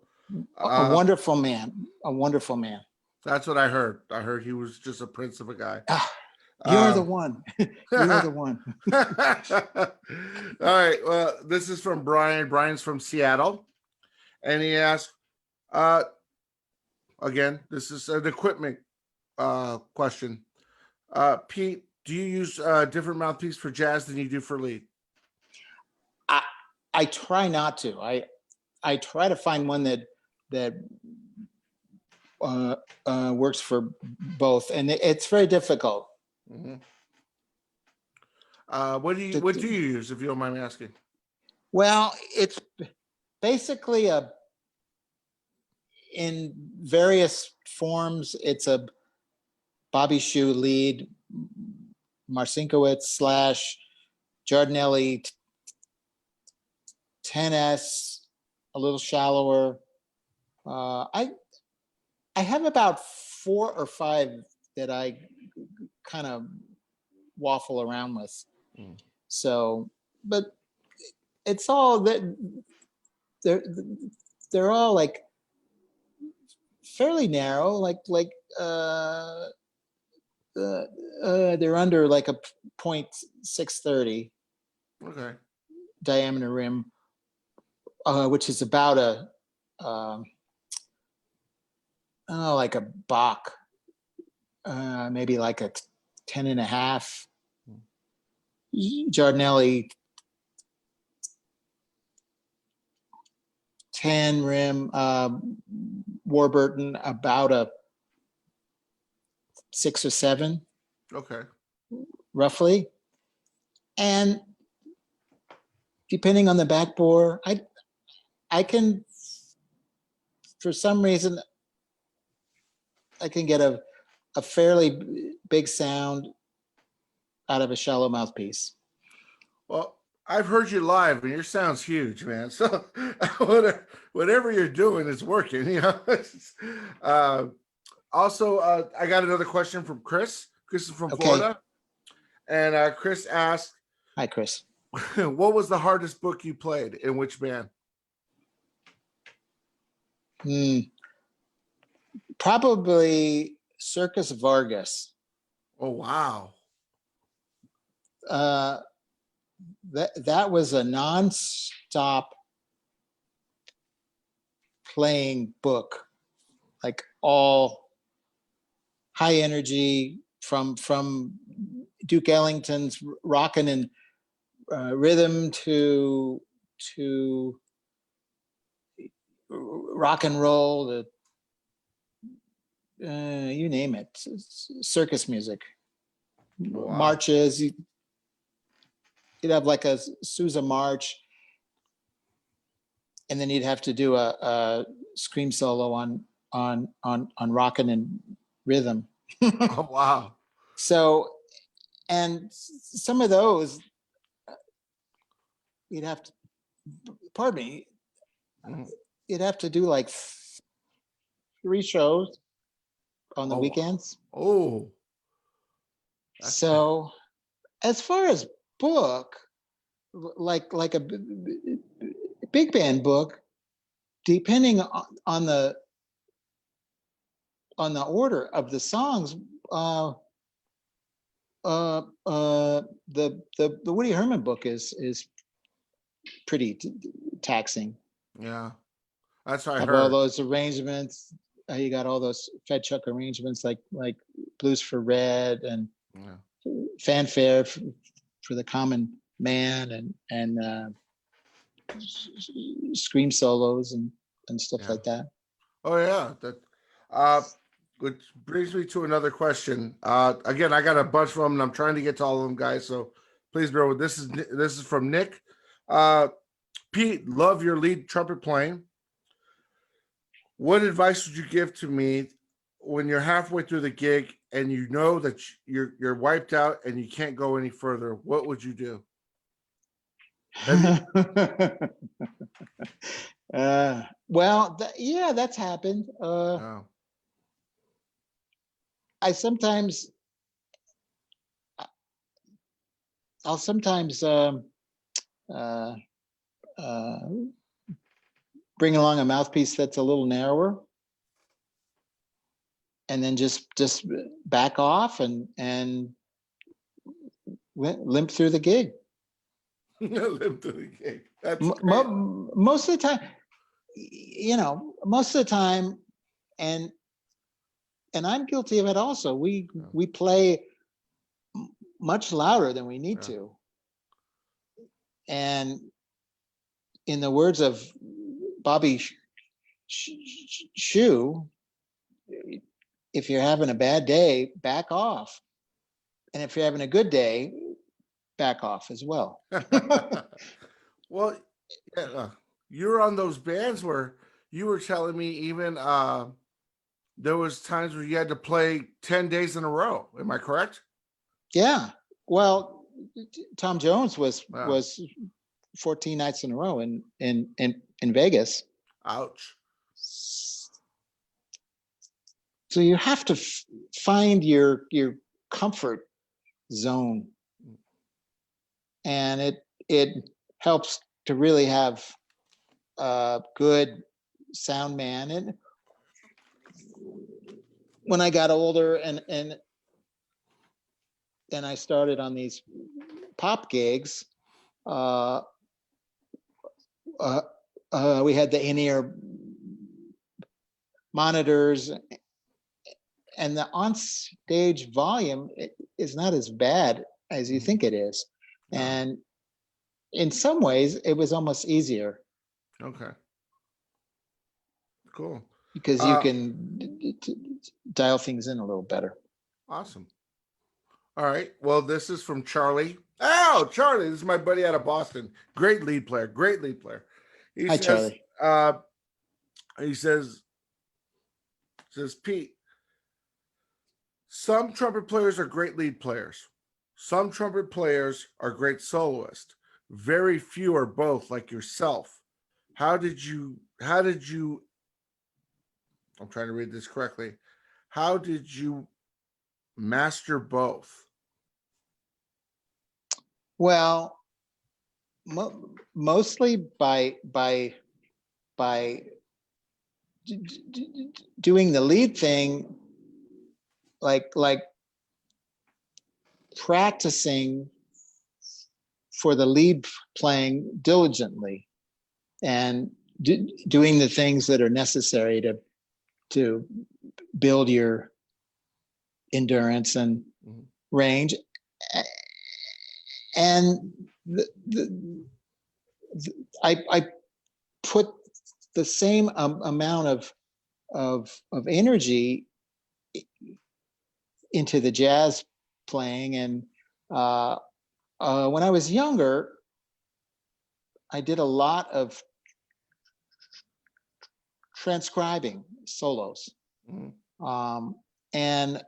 A wonderful man. A wonderful man. That's what I heard. I heard he was just a prince of a guy. You're the one. You're the one. All right. Well, this is from Brian. Brian's from Seattle. And he asked, again, this is an equipment question. Pete, do you use a different mouthpiece for jazz than you do for lead? I try not to. I try to find one that works for both, and it's very difficult. Mm-hmm. What do you use, if you don't mind me asking? Well, it's basically in various forms. It's a Bobby Shoe lead, Marcinkiewicz / Giardinelli 10S, a little shallower. I have about 4 or 5 that I kind of waffle around with. So, but it's all that they're all like fairly narrow, like they're under like a 0.630 diameter rim, which is about like a Bach, maybe like a 10.5. Giardinelli 10 rim, Warburton about a 6 or 7. Okay. Roughly. And depending on the back bore, I can, for some reason, I can get a fairly big sound out of a shallow mouthpiece. Well, I've heard you live, and your sound's huge, man. So whatever you're doing is working. You know. Also, I got another question from Chris. Chris is from Florida, and Chris asked, "Hi, Chris. what was the hardest book you played? In which band? Probably Circus Vargas. Oh wow. That was a non-stop playing book, like all high energy from Duke Ellington's rockin' and rhythm to rock and roll, you name it, circus music, Wow. marches. You'd have like a Sousa march, and then you'd have to do a scream solo on rockin' and rhythm. Oh wow. So, and some of those you'd have to, pardon me, you'd have to do like 3 shows on the weekends. Oh. So as far as book, like a big band book, depending on the order of the songs, the Woody Herman book is pretty taxing. Yeah, that's what I Have heard. all those arrangements. You got all those Fed Chuck arrangements, like Blues for Red and fanfare for the common man, and scream solos and stuff like that. Oh yeah, that which brings me to another question. Again, I got a bunch of them, and I'm trying to get to all of them, guys. So please bear with. This is from Nick. Pete, love your lead trumpet playing. What advice would you give to me when you're halfway through the gig and you know that you're wiped out and you can't go any further? What would you do? Well, yeah, that's happened. I'll sometimes bring along a mouthpiece that's a little narrower, and then just back off and limp through the gig. Limp through the gig. That's most of the time, most of the time, and I'm guilty of it also. We play much louder than we need to, and in the words of Bobby Shoe, if you're having a bad day, back off, and if you're having a good day, back off as well. Well, you're on those bands where you were telling me even there was times where you had to play 10 days in a row. Am I correct? Yeah. Well, Tom Jones was 14 nights in a row in Vegas. Ouch. So you have to find your comfort zone, and it helps to really have a good sound man. And when I got older and I started on these pop gigs, we had the in-ear monitors, and the on-stage volume is not as bad as you think it is. And in some ways, it was almost easier. Okay. Cool. Because you can dial things in a little better. Awesome. All right. Well, this is from Charlie. Oh, Charlie, this is my buddy out of Boston. Great lead player. Great lead player. Hi, Charlie. He says, Pete, some trumpet players are great lead players. Some trumpet players are great soloists. Very few are both, like yourself. How did you, I'm trying to read this correctly. How did you master both? Well, mostly by doing the lead thing, like practicing for the lead playing diligently and doing the things that are necessary to build your endurance and range. And I put the same amount of energy into the jazz playing. And when I was younger, I did a lot of transcribing solos. And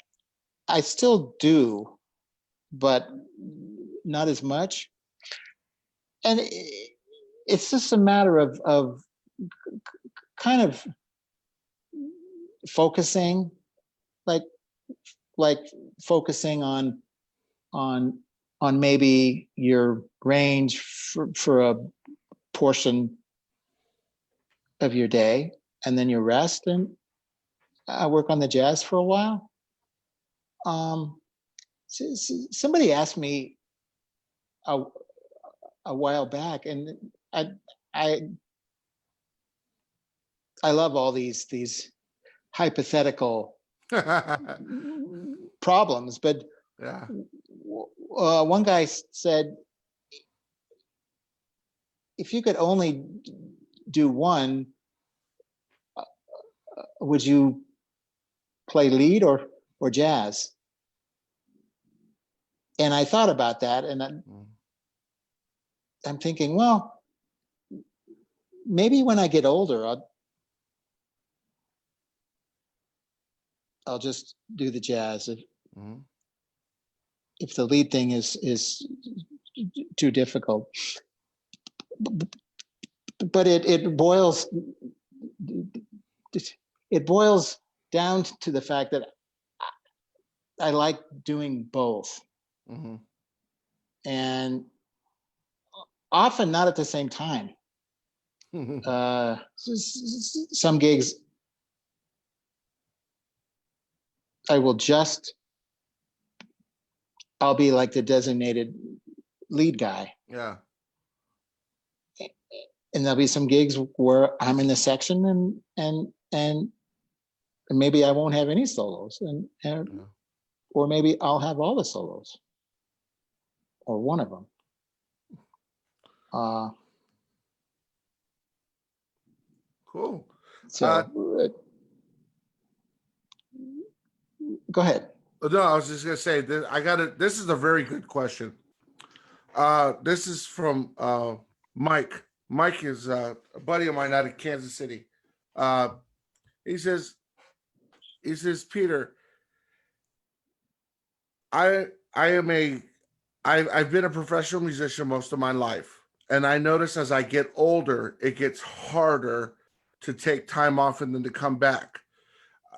I still do, but not as much. And it's just a matter of kind of focusing, like focusing on maybe your range for a portion of your day, and then you rest, and I work on the jazz for a while. Somebody asked me a while back, and I love all these hypothetical problems, but Yeah. One guy said, if you could only do one, would you play lead or jazz? And I thought about that, and I'm thinking, well, maybe when I get older, I'll just do the jazz. If the lead thing is too difficult. But it boils down to the fact that I like doing both. And often not at the same time. Some gigs I'll be like the designated lead guy. Yeah. And there'll be some gigs where I'm in the section and maybe I won't have any solos, or maybe I'll have all the solos, or one of them. Cool. So go ahead. No, I was just gonna say that this is a very good question. This is from Mike. Mike is a buddy of mine out of Kansas City. He says, Peter, I've been a professional musician most of my life, and I notice as I get older, it gets harder to take time off and then to come back.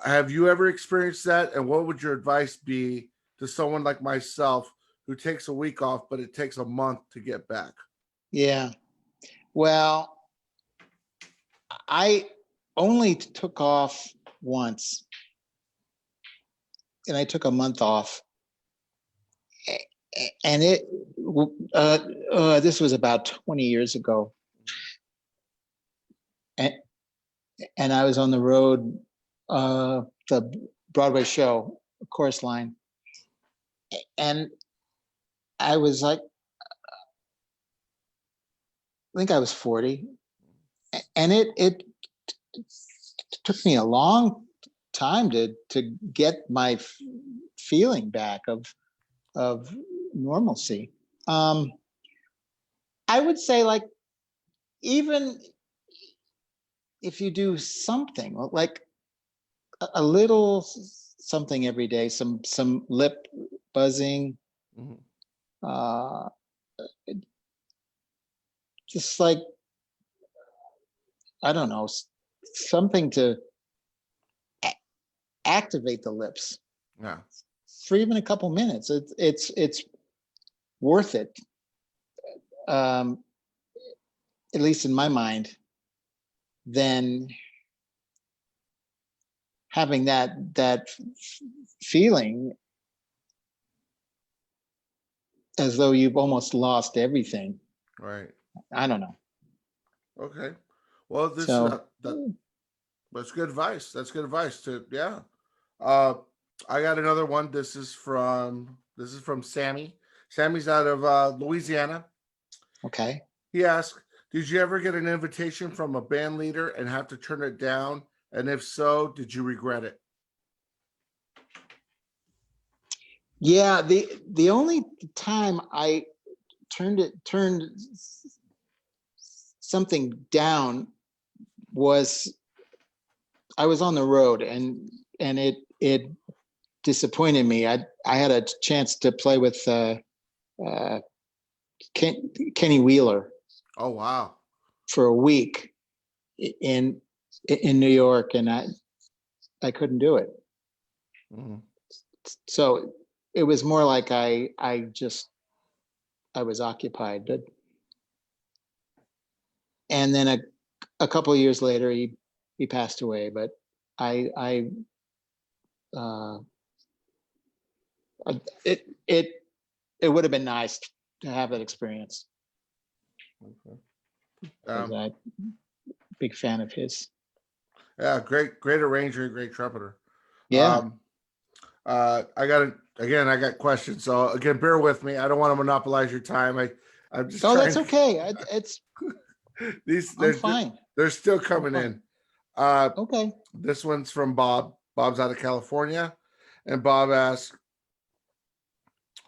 Have you ever experienced that? And what would your advice be to someone like myself who takes a week off, but it takes a month to get back? Yeah. Well, I only took off once, and I took a month off. And this was about 20 years ago. And I was on the road, the Broadway show, Chorus Line. And I was like, I think I was 40. And it took me a long time to get my feeling back of normalcy. I would say, like, even if you do something like a little something every day, some lip buzzing, just like, I don't know, something to activate the lips. Yeah. For even a couple minutes, it's worth it. at least in my mind, than having that feeling as though you've almost lost everything. Right. I don't know. Okay. Well, So that's good advice. That's good advice to yeah. I got another one. This is from Sammy. Sammy's out of Louisiana. okay. He asked, "Did you ever get an invitation from a band leader and have to turn it down? And if so, did you regret it?" Yeah, the only time I turned something down was I was on the road, and it disappointed me. I had a chance to play with Kenny Wheeler Oh wow. for a week in New York, and I couldn't do it. Mhm. So it was more like I was occupied. But and then a couple of years later, he passed away. But I uh, it would have been nice to have that experience, Okay. because I'm big fan of his. Yeah, great arranger, great trumpeter. Yeah. I got questions. So again, bear with me. I don't want to monopolize your time. I'm just Oh, trying. that's okay. It's These I'm fine. they're still coming in. Uh, Okay. this one's from Bob. Bob's out of California, and Bob asks,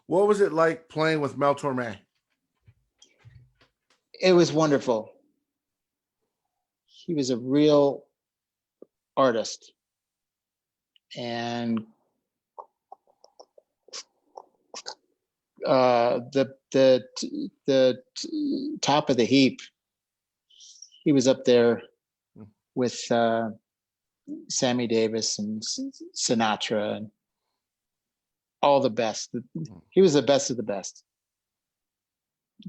"What was it like playing with Mel Torme?" It was wonderful. He was a real artist, and the top of the heap. He was up there with Sammy Davis and Sinatra and all the best. He was the best of the best.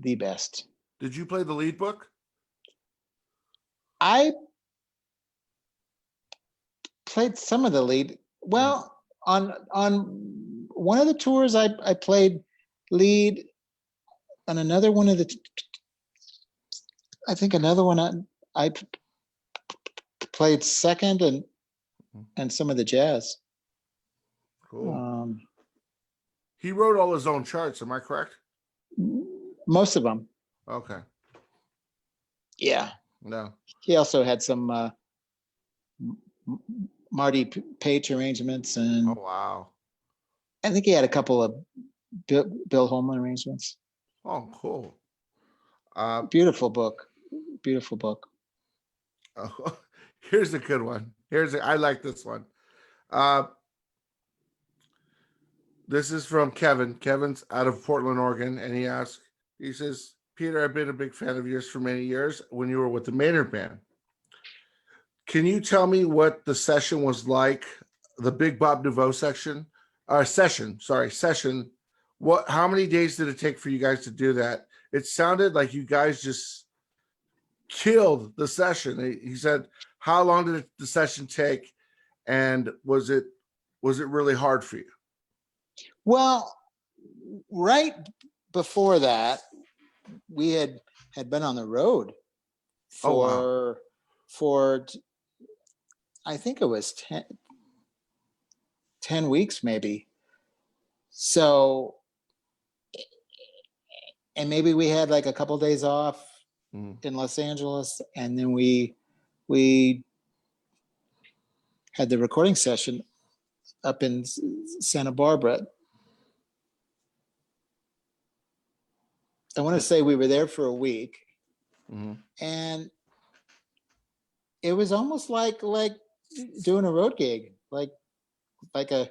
The best. Did you play the lead book? I played some of the lead. Well, on one of the tours, I played lead. On another one of the, I think another one I played second, and some of the jazz. Cool. He wrote all his own charts. Am I correct? Most of them. Okay. Yeah. No. He also had some Marty Page arrangements, and Oh wow. I think he had a couple of Bill Holman arrangements. Oh, cool. Beautiful book. Beautiful book. Here's a good one. I like this one. This is from Kevin. Kevin's out of Portland, Oregon, and he says, "Peter, I've been a big fan of yours for many years when you were with the Maynard band. Can you tell me what the session was like, the Big Bob DeVoe session? How many days did it take for you guys to do that? It sounded like you guys just killed the session." He said, "How long did the session take, and was it really hard for you?" Well, right before that, we had been on the road for I think it was 10 weeks maybe. So, and maybe we had like a couple of days off in Los Angeles, and then we had the recording session up in Santa Barbara. I want to say we were there for a week, and it was almost like doing a road gig, like a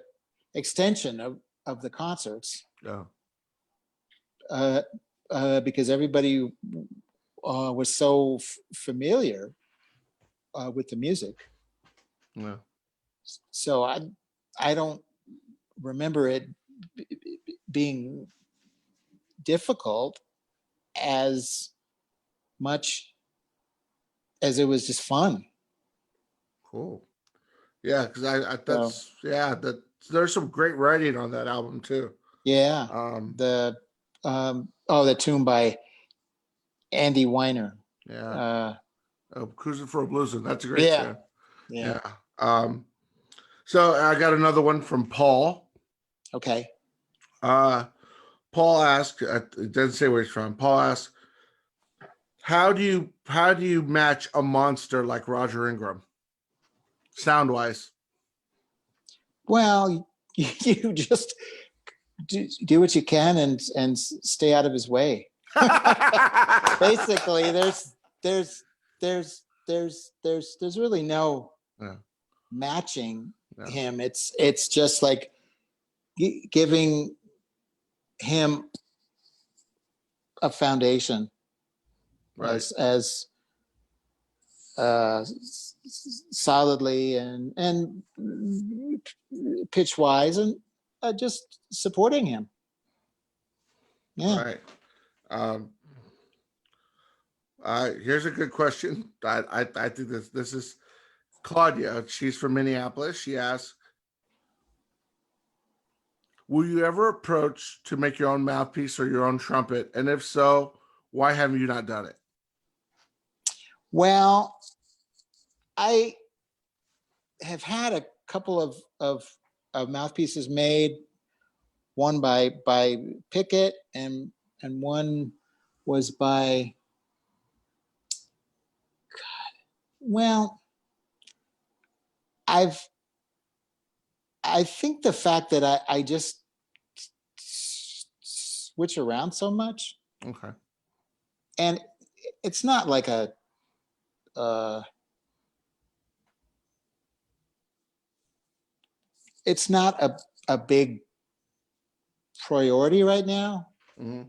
extension of the concerts. Yeah. Because everybody was so familiar with the music. Yeah. So I don't remember it being difficult as much as it was just fun. Cool. Yeah, because So, that there's some great writing on that album too. yeah. Um, The tune by Andy Weiner. yeah, Cruising for a Bluesman. That's a great Yeah. tune. Yeah. Yeah. So I got another one from Paul. Okay. Paul asked, it doesn't say where he's from. Paul asked, how do you match a monster like Roger Ingram, sound wise? Well, you just do what you can and stay out of his way. Basically, there's really no Yeah. matching Yeah. him. It's just like giving him a foundation, Right. as solidly and pitch wise, and just supporting him. Yeah. Right. Um, here's a good question. I think this is Claudia. She's from Minneapolis. She asks, will you ever approach to make your own mouthpiece or your own trumpet? And if so, why haven't you not done it? Well, I have had a couple of mouthpieces made, one by Pickett and one was by, well, I think the fact that I just switch around so much, Okay. and it's not like it's not a big priority right now. Mm-hmm.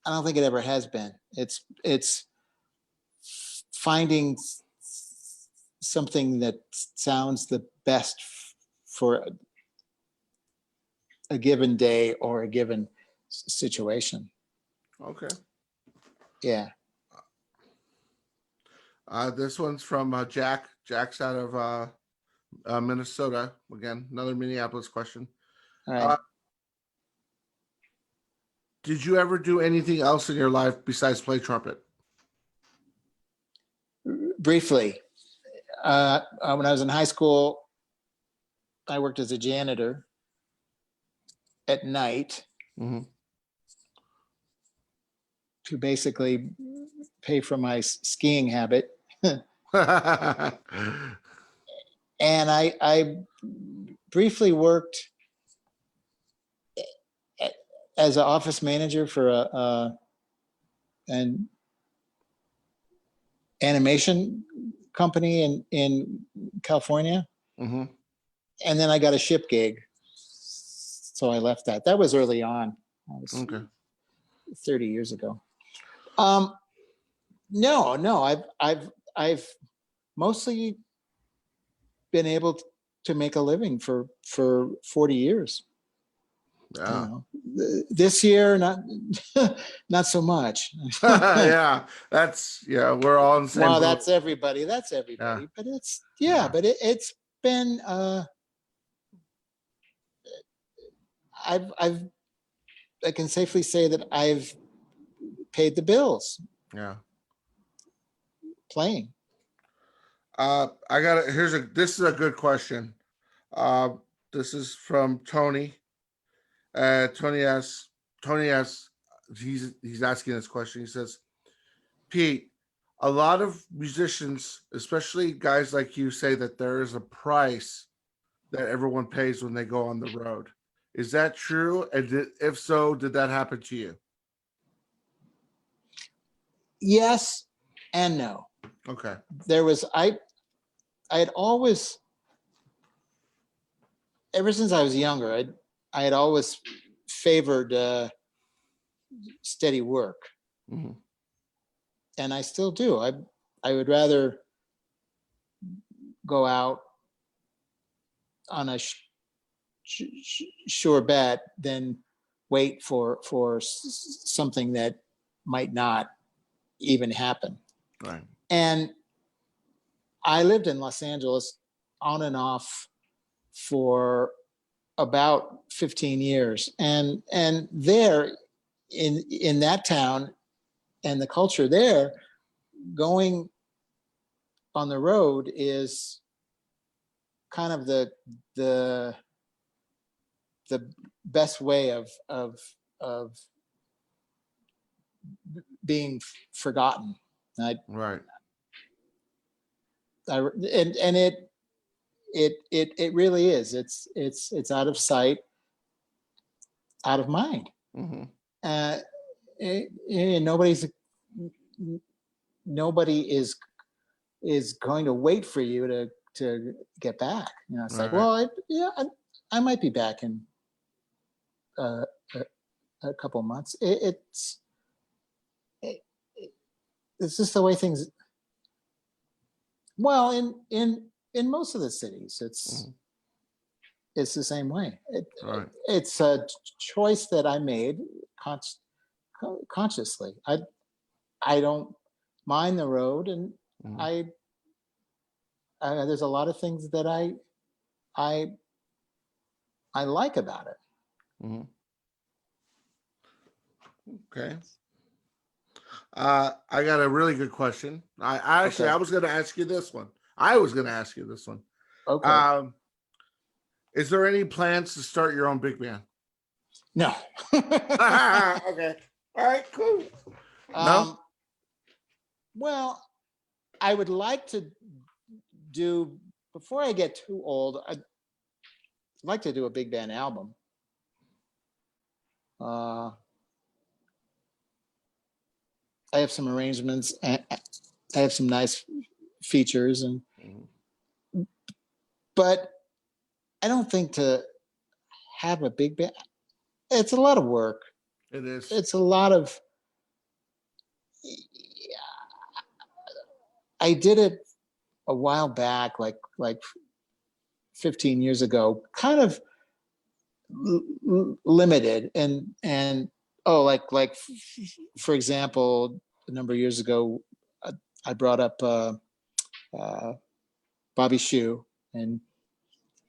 I don't think it ever has been. It's finding something that sounds the best for a given day or a given situation. Okay. Yeah. This one's from Jack. Jack's out of Minnesota. Again, another Minneapolis question. All right. Did you ever do anything else in your life besides play trumpet? Briefly, when I was in high school, I worked as a janitor at night to basically pay for my skiing habit. And I briefly worked as an office manager for an animation company in California. Mm-hmm. And then I got a ship gig. So I left that. That was early on. That was Okay. 30 years ago. No, I've mostly been able to make a living for 40 years. Yeah. You know, this year, not so much. Yeah, we're all in the same Well, boat. that's everybody. Yeah. But it's Yeah. but it's been I can safely say that I've paid the bills Yeah. playing. This is a good question. This is from Tony. Tony asks, he's asking this question. He says, Pete, a lot of musicians, especially guys like you, say that there is a price that everyone pays when they go on the road. Is that true? And if so, did that happen to you? Yes and no. Okay. There was I had always, ever since I was younger, I had always favored steady work, and I still do. I would rather go out on a sure bet than wait for something that might not even happen. Right. And I lived in Los Angeles on and off for about 15 years. And there in that town and the culture there, going on the road is kind of the best way of being forgotten. Right. And it really is. It's out of sight, out of mind. Mm-hmm. Nobody is going to wait for you to get back. You know, it's like, Right. well, I might be back in a couple of months. It's just the way things. Well, in most of the cities, it's the same way. Right. It's a choice that I made consciously. I don't mind the road, and Mhm. I there's a lot of things that I like about it. Mhm. Okay. I got a really good question. I actually, Okay. I was going to ask you this one. I was going to ask you this one. Okay. Is there any plans to start your own big band? No. Okay. All right, cool. No? Well, I would like to do, before I get too old, I'd like to do a big band album. I have some arrangements, and I have some nice features, but I don't think to have a big band, it's a lot of work. It is. It's a lot of, I did it a while back, like 15 years ago, kind of limited, and like for example, a number of years ago, I brought up Bobby Shue, and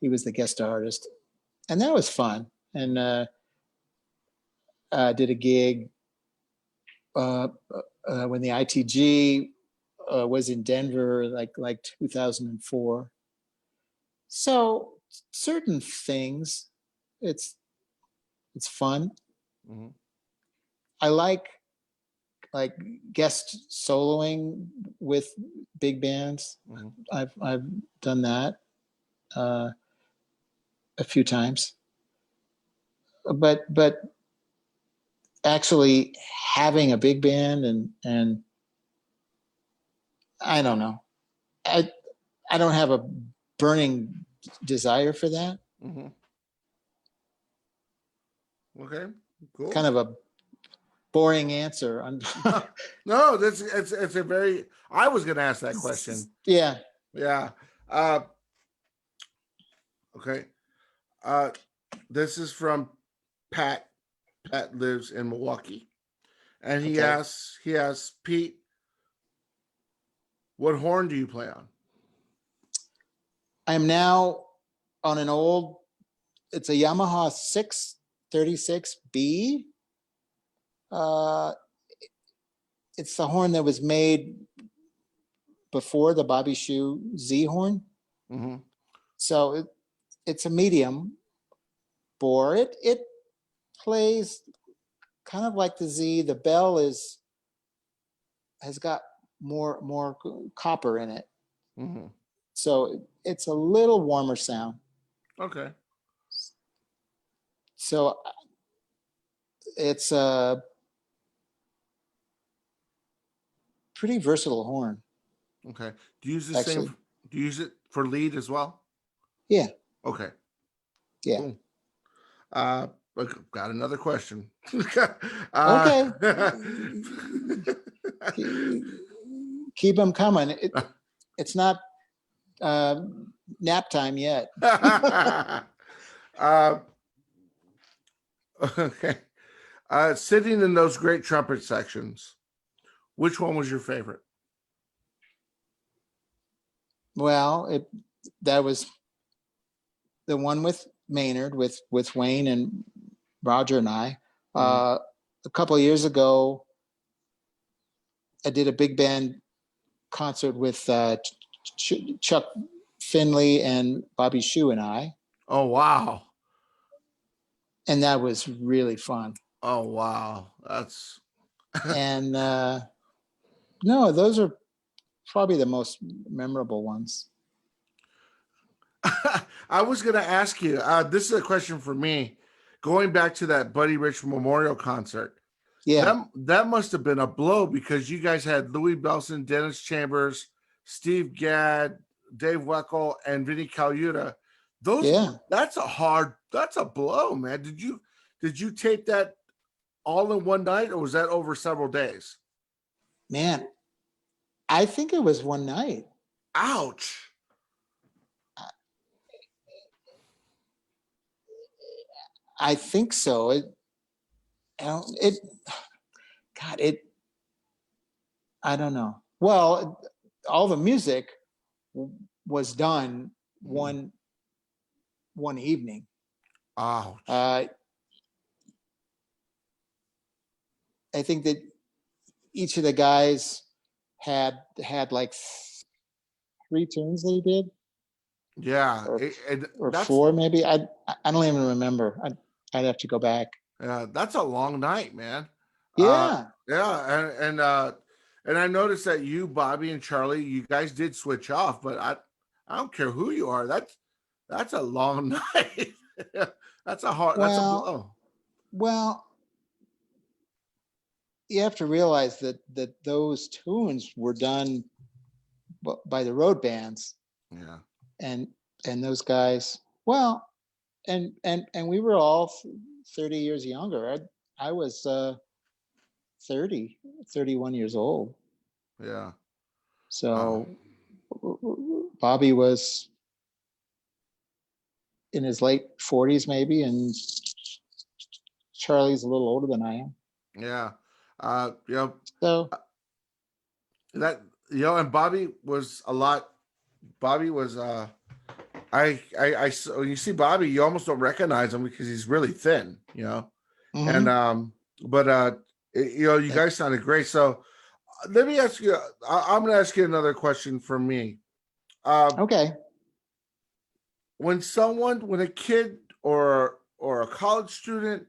he was the guest artist, and that was fun. And did a gig when the ITG was in Denver, like 2004. So certain things, it's fun. Mm-hmm. I like guest soloing with big bands. Mm-hmm. I've done that a few times, but actually having a big band and I don't know, I don't have a burning desire for that. Mm-hmm. Okay, cool. Kind of a boring answer. No, it's a very. I was going to ask that question. Yeah. Yeah. Okay. This is from Pat. Pat lives in Milwaukee, and he asks, Pete, what horn do you play on? I'm now on an old, it's a Yamaha 636B. It's the horn that was made before the Bobby Shue Z horn. Mm-hmm. So it's a medium bore. It plays kind of like the Z. The bell has got more copper in it. Mm-hmm. So it's a little warmer sound. Okay. So it's a pretty versatile horn. Okay. Do you use the same? Do you use it for lead as well? Yeah. Okay. Yeah. Cool. Got another question. Okay. Keep them coming. It's not nap time yet. Okay. Sitting in those great trumpet sections, which one was your favorite? Well, that was the one with Maynard, with Wayne and Roger and I. A couple of years ago, I did a big band concert with Chuck Finley and Bobby Shue and I, Oh wow. and that was really fun. Oh wow. That's And no, those are probably the most memorable ones. I was gonna ask you, this is a question for me. Going back to that Buddy Rich Memorial concert. Yeah, That must have been a blow because you guys had Louis Belson, Dennis Chambers, Steve Gadd, Dave Weckl, and Vinnie Colaiuta. yeah, That's a blow, man. Did you tape that all in one night or was that over several days? man. I think it was one night. Ouch. I think so. It, God, I don't know. Well, all the music was done one evening. Ouch. I think that each of the guys had like 3 tunes they did, Yeah. or 4 maybe. I don't even remember. I'd have to go back. That's a long night, man. Yeah. Yeah, and I noticed that you, Bobby, and Charlie, you guys did switch off, but I don't care who you are. That's a long night. That's a blow. Well, you have to realize that those tunes were done by the road bands. Yeah. And those guys, well, and we were all 30 years younger. I was 31 years old. Yeah. So Bobby was in his late 40s maybe, and Charlie's a little older than I am. Yeah. So that, and Bobby was so when you see Bobby, you almost don't recognize him because he's really thin, mhm. and but you guys sounded great. So let me ask you, I'm going to ask you another question from me. Okay. When a kid or a college student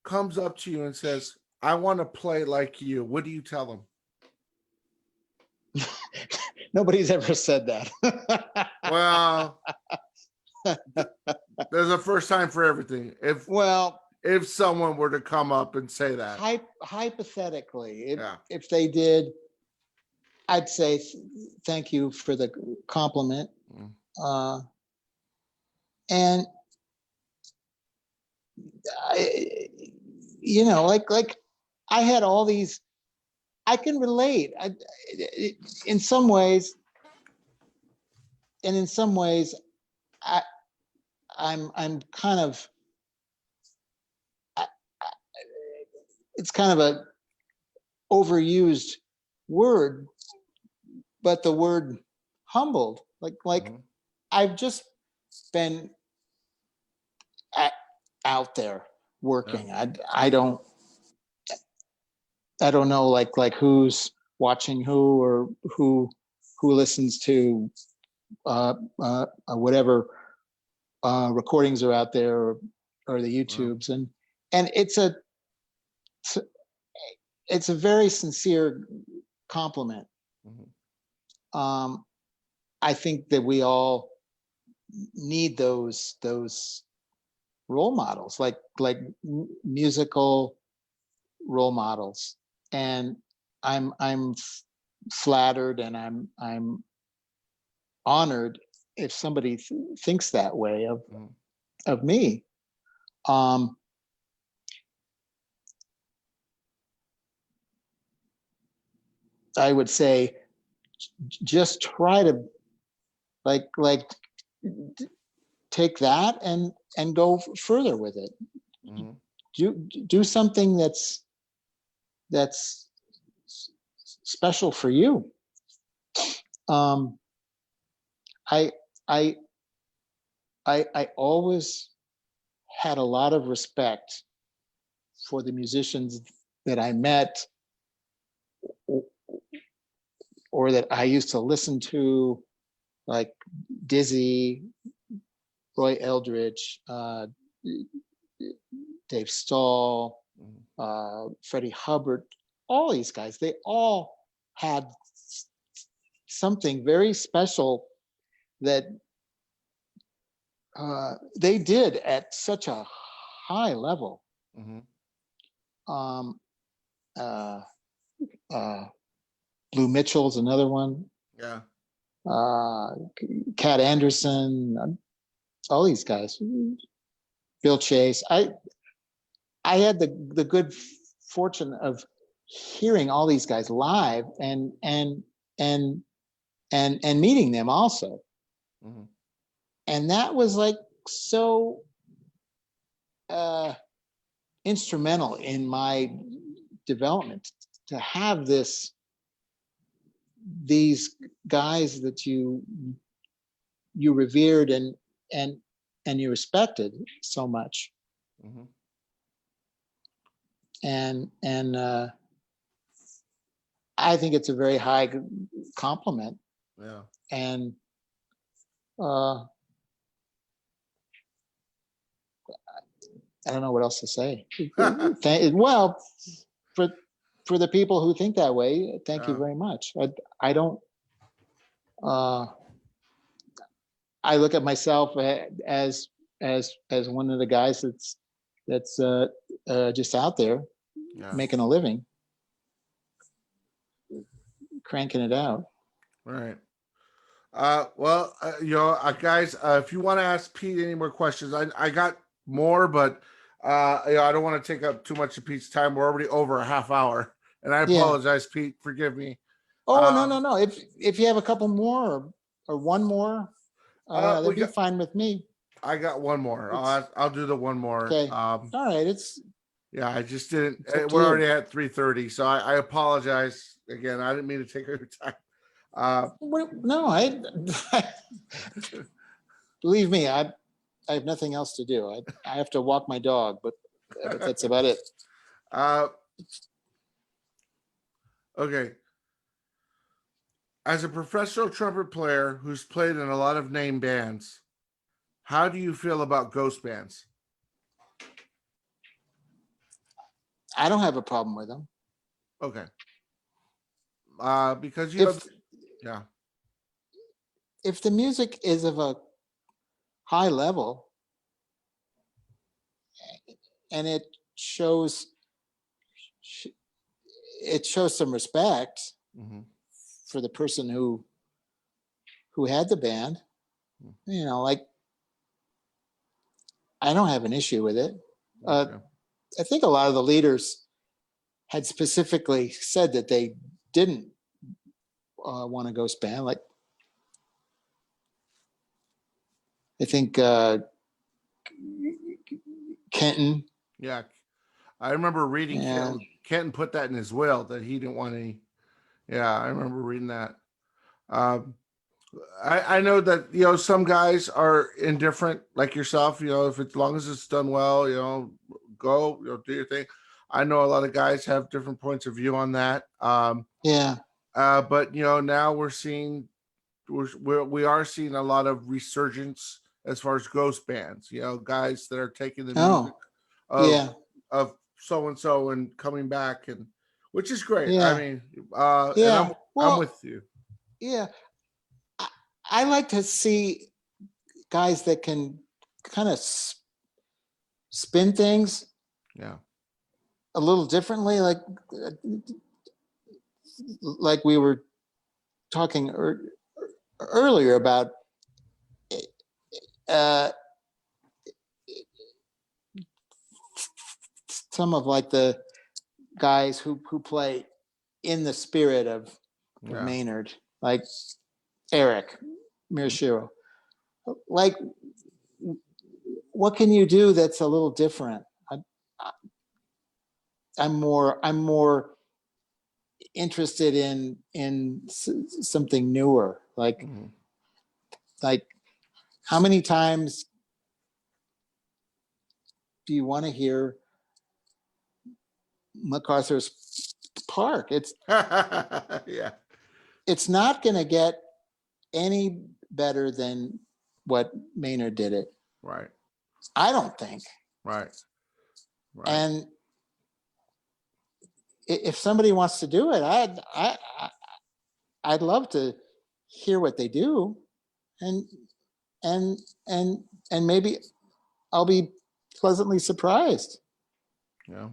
comes up to you and says, I want to play like you, what do you tell them? Nobody's ever said that. Well, there's a first time for everything. If someone were to come up and say that, hypothetically, if they did, I'd say thank you for the compliment. And like I had all these. I can relate. In some ways, and in some ways, I'm kind of. It's kind of a overused word, but the word humbled, like I've just been out there working. I don't know like who's watching who, or who listens to whatever recordings are out there, or the YouTubes, and it's a very sincere compliment. I think that we all need those role models, like musical role models, and I'm flattered, and I'm honored if somebody thinks that way of me. I would say just try to like take that and go further with it. Do something that's special for you. I I I always had a lot of respect for the musicians that I met or that I used to listen to, like Dizzy, Roy Eldridge, Dave Stahl, Freddie Hubbard, all these guys. They all had something very special that they did at such a high level. Um, uh, Blue Mitchell's another one. Yeah. Cat Anderson, all these guys. Bill Chase. I had the good fortune of hearing all these guys live and meeting them also. And that was like so instrumental in my development to have these guys that you revered and you respected so much. And I think it's a very high compliment. Yeah. And I don't know what else to say. Well, for the people who think that way, thank you very much. I don't. I look at myself as one of the guys that's just out there making a living, cranking it out. Right. Well, guys, if you want to ask Pete any more questions, I got more, but I don't want to take up too much of Pete's time. We're already over a half hour, and I apologize, Pete. Forgive me. Oh, no. If you have a couple more or one more, that'd be fine with me. I got one more. I'll do the one more. Okay. All right. I just didn't. We're already at 3:30, so I apologize again. I didn't mean to take your time. No, I believe me. I have nothing else to do. I have to walk my dog, but that's about it. Okay. As a professional trumpet player who's played in a lot of name bands, how do you feel about ghost bands? I don't have a problem with them. Okay. Because if the music is of a high level and it shows some respect for the person who had the band, like I don't have an issue with it. I think a lot of the leaders had specifically said that they didn't want a ghost band. Like I think Kenton. Yeah, I remember reading Kenton put that in his will that he didn't want any. Yeah, I remember reading that. I know that some guys are indifferent, like yourself. If as long as it's done well, go do your thing. I know a lot of guys have different points of view on that. But now we're seeing we are seeing a lot of resurgence as far as ghost bands. Guys that are taking the music of so and so and coming back, and which is great. I mean, and I'm with you. Yeah, I like to see guys that can kind of spin things a little differently, like we were talking earlier about some of like the guys who play in the spirit of Maynard, like Eric Mirashiro. Like, what can you do that's a little different? I'm more interested in something newer. Like like, how many times do you want to hear MacArthur's Park? Yeah. It's not going to get any better than what Maynard did it. Right. I don't think. Right. Right. And if somebody wants to do it, I'd love to hear what they do, and maybe I'll be pleasantly surprised. Yeah.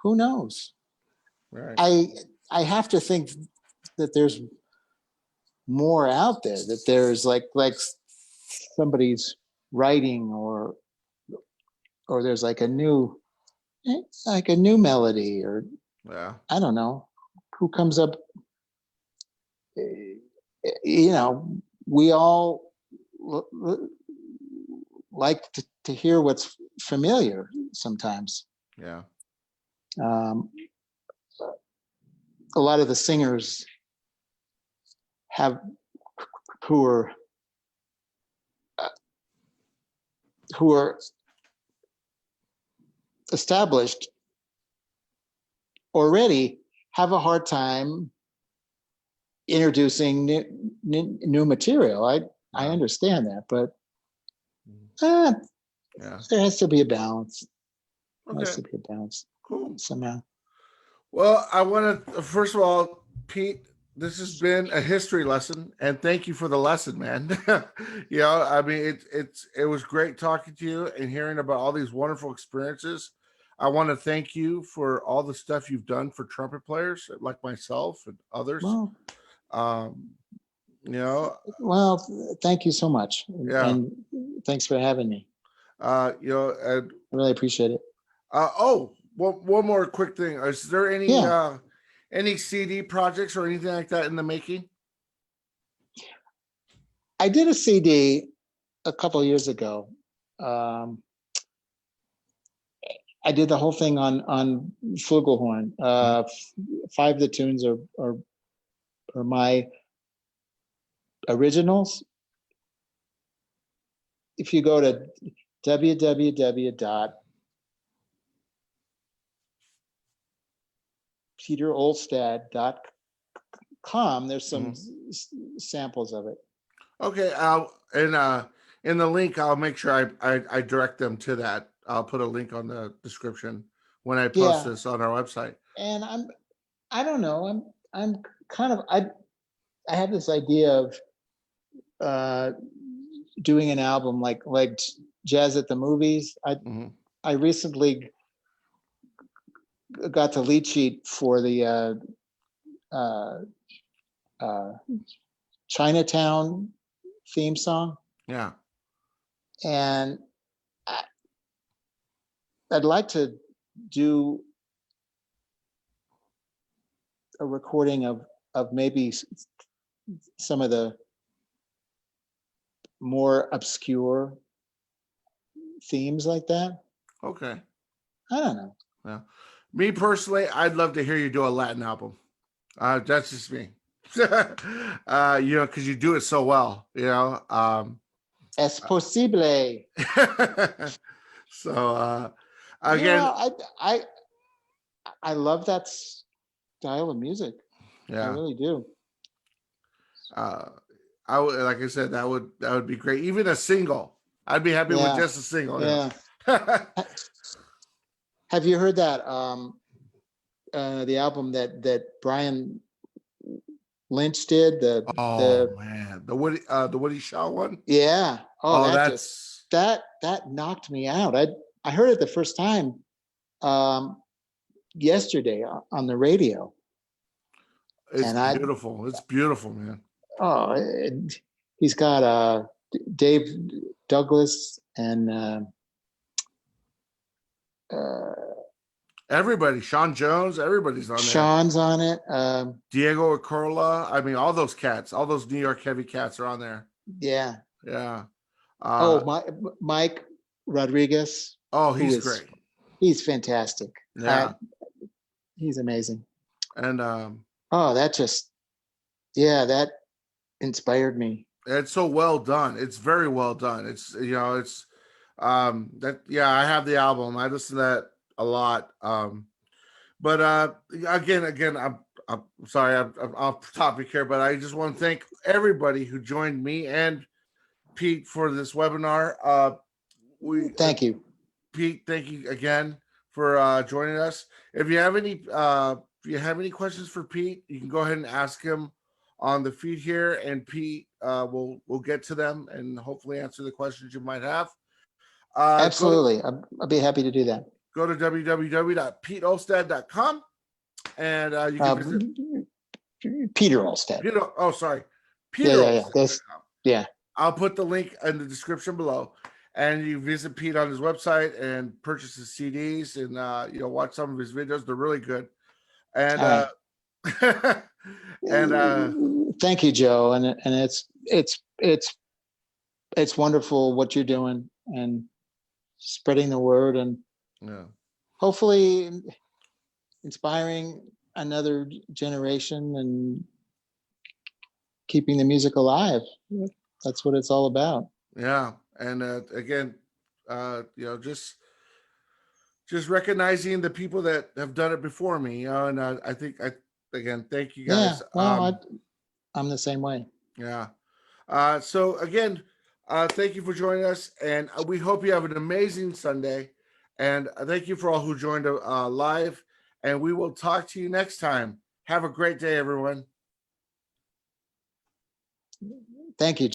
Who knows? Right. I have to think that there's more out there, that there's like somebody's writing, or there's like a new melody, or Yeah. I don't know who comes up. We all like to hear what's familiar sometimes. Yeah. A lot of the singers who are established already have a hard time introducing new material. I understand that, but Yeah. there has to be a balance. There has Okay. to be a balance Cool. somehow. Well, I want to first of all, Pete, this has been a history lesson, and thank you for the lesson, man. I mean, it was great talking to you and hearing about all these wonderful experiences. I want to thank you for all the stuff you've done for trumpet players like myself and others. Well, Um, you know, well, thank you so much, and thanks for having me. and I really appreciate it. one more quick thing. Is there any CD projects or anything like that in the making? I did a CD a couple of years ago. I did the whole thing on flugelhorn. 5 of the tunes are my originals. If you go to www.peterolstad.com, there's some samples of it. Okay, in the link, I'll make sure I direct them to that. I'll put a link on the description when I post this on our website. And I don't know, I'm kind of, I have this idea of doing an album like Jazz at the Movies. I recently got the lead sheet for the Chinatown theme song. Yeah. And I'd like to do a recording of maybe some of the more obscure themes like that. Okay. I don't know. Yeah. Me personally, I'd love to hear you do a Latin album. That's just me. Because you do it so well, Es posible. So again, I love that style of music. Yeah, I really do. I would, like I said, that would be great. Even a single, I'd be happy with just a single. Yeah. Have you heard that the album that Brian Lynch did? Man, the Woody Shaw one. Yeah. Oh, that's that knocked me out. I heard it the first time yesterday on the radio. It's beautiful. It's beautiful, man. Oh, he's got Dave Douglas and everybody. Sean Jones. Everybody's on there. Sean's on it. Diego Acrola. I mean, all those cats. All those New York heavy cats are on there. Yeah. Yeah. Mike Rodriguez. Oh, he's great. He's fantastic. Yeah. He's amazing. And that inspired me. It's so well done. It's very well done. It's it's that yeah, I have the album. I listen to that a lot. But again, I'm sorry, I'm off topic here, but I just want to thank everybody who joined me and Pete for this webinar. Thank you. Pete, thank you again for joining us. If you have any questions for Pete, you can go ahead and ask him on the feed here, and Pete will get to them and hopefully answer the questions you might have. Absolutely. I'll be happy to do that. Go to www.peteolstad.com and you can visit Peter Olstad. sorry. Yeah. Yeah. I'll put the link in the description below, and you visit Pete on his website and purchase his CDs and watch some of his videos. They're really good. And and thank you, Joe. And it's wonderful what you're doing and spreading the word, and hopefully inspiring another generation and keeping the music alive. That's what it's all about. Yeah. And again, just recognizing the people that have done it before me, and I think again, thank you guys. Yeah, well, I'm the same way. Yeah. So again, thank you for joining us, and we hope you have an amazing Sunday. And thank you for all who joined live, and we will talk to you next time. Have a great day, everyone. Thank you.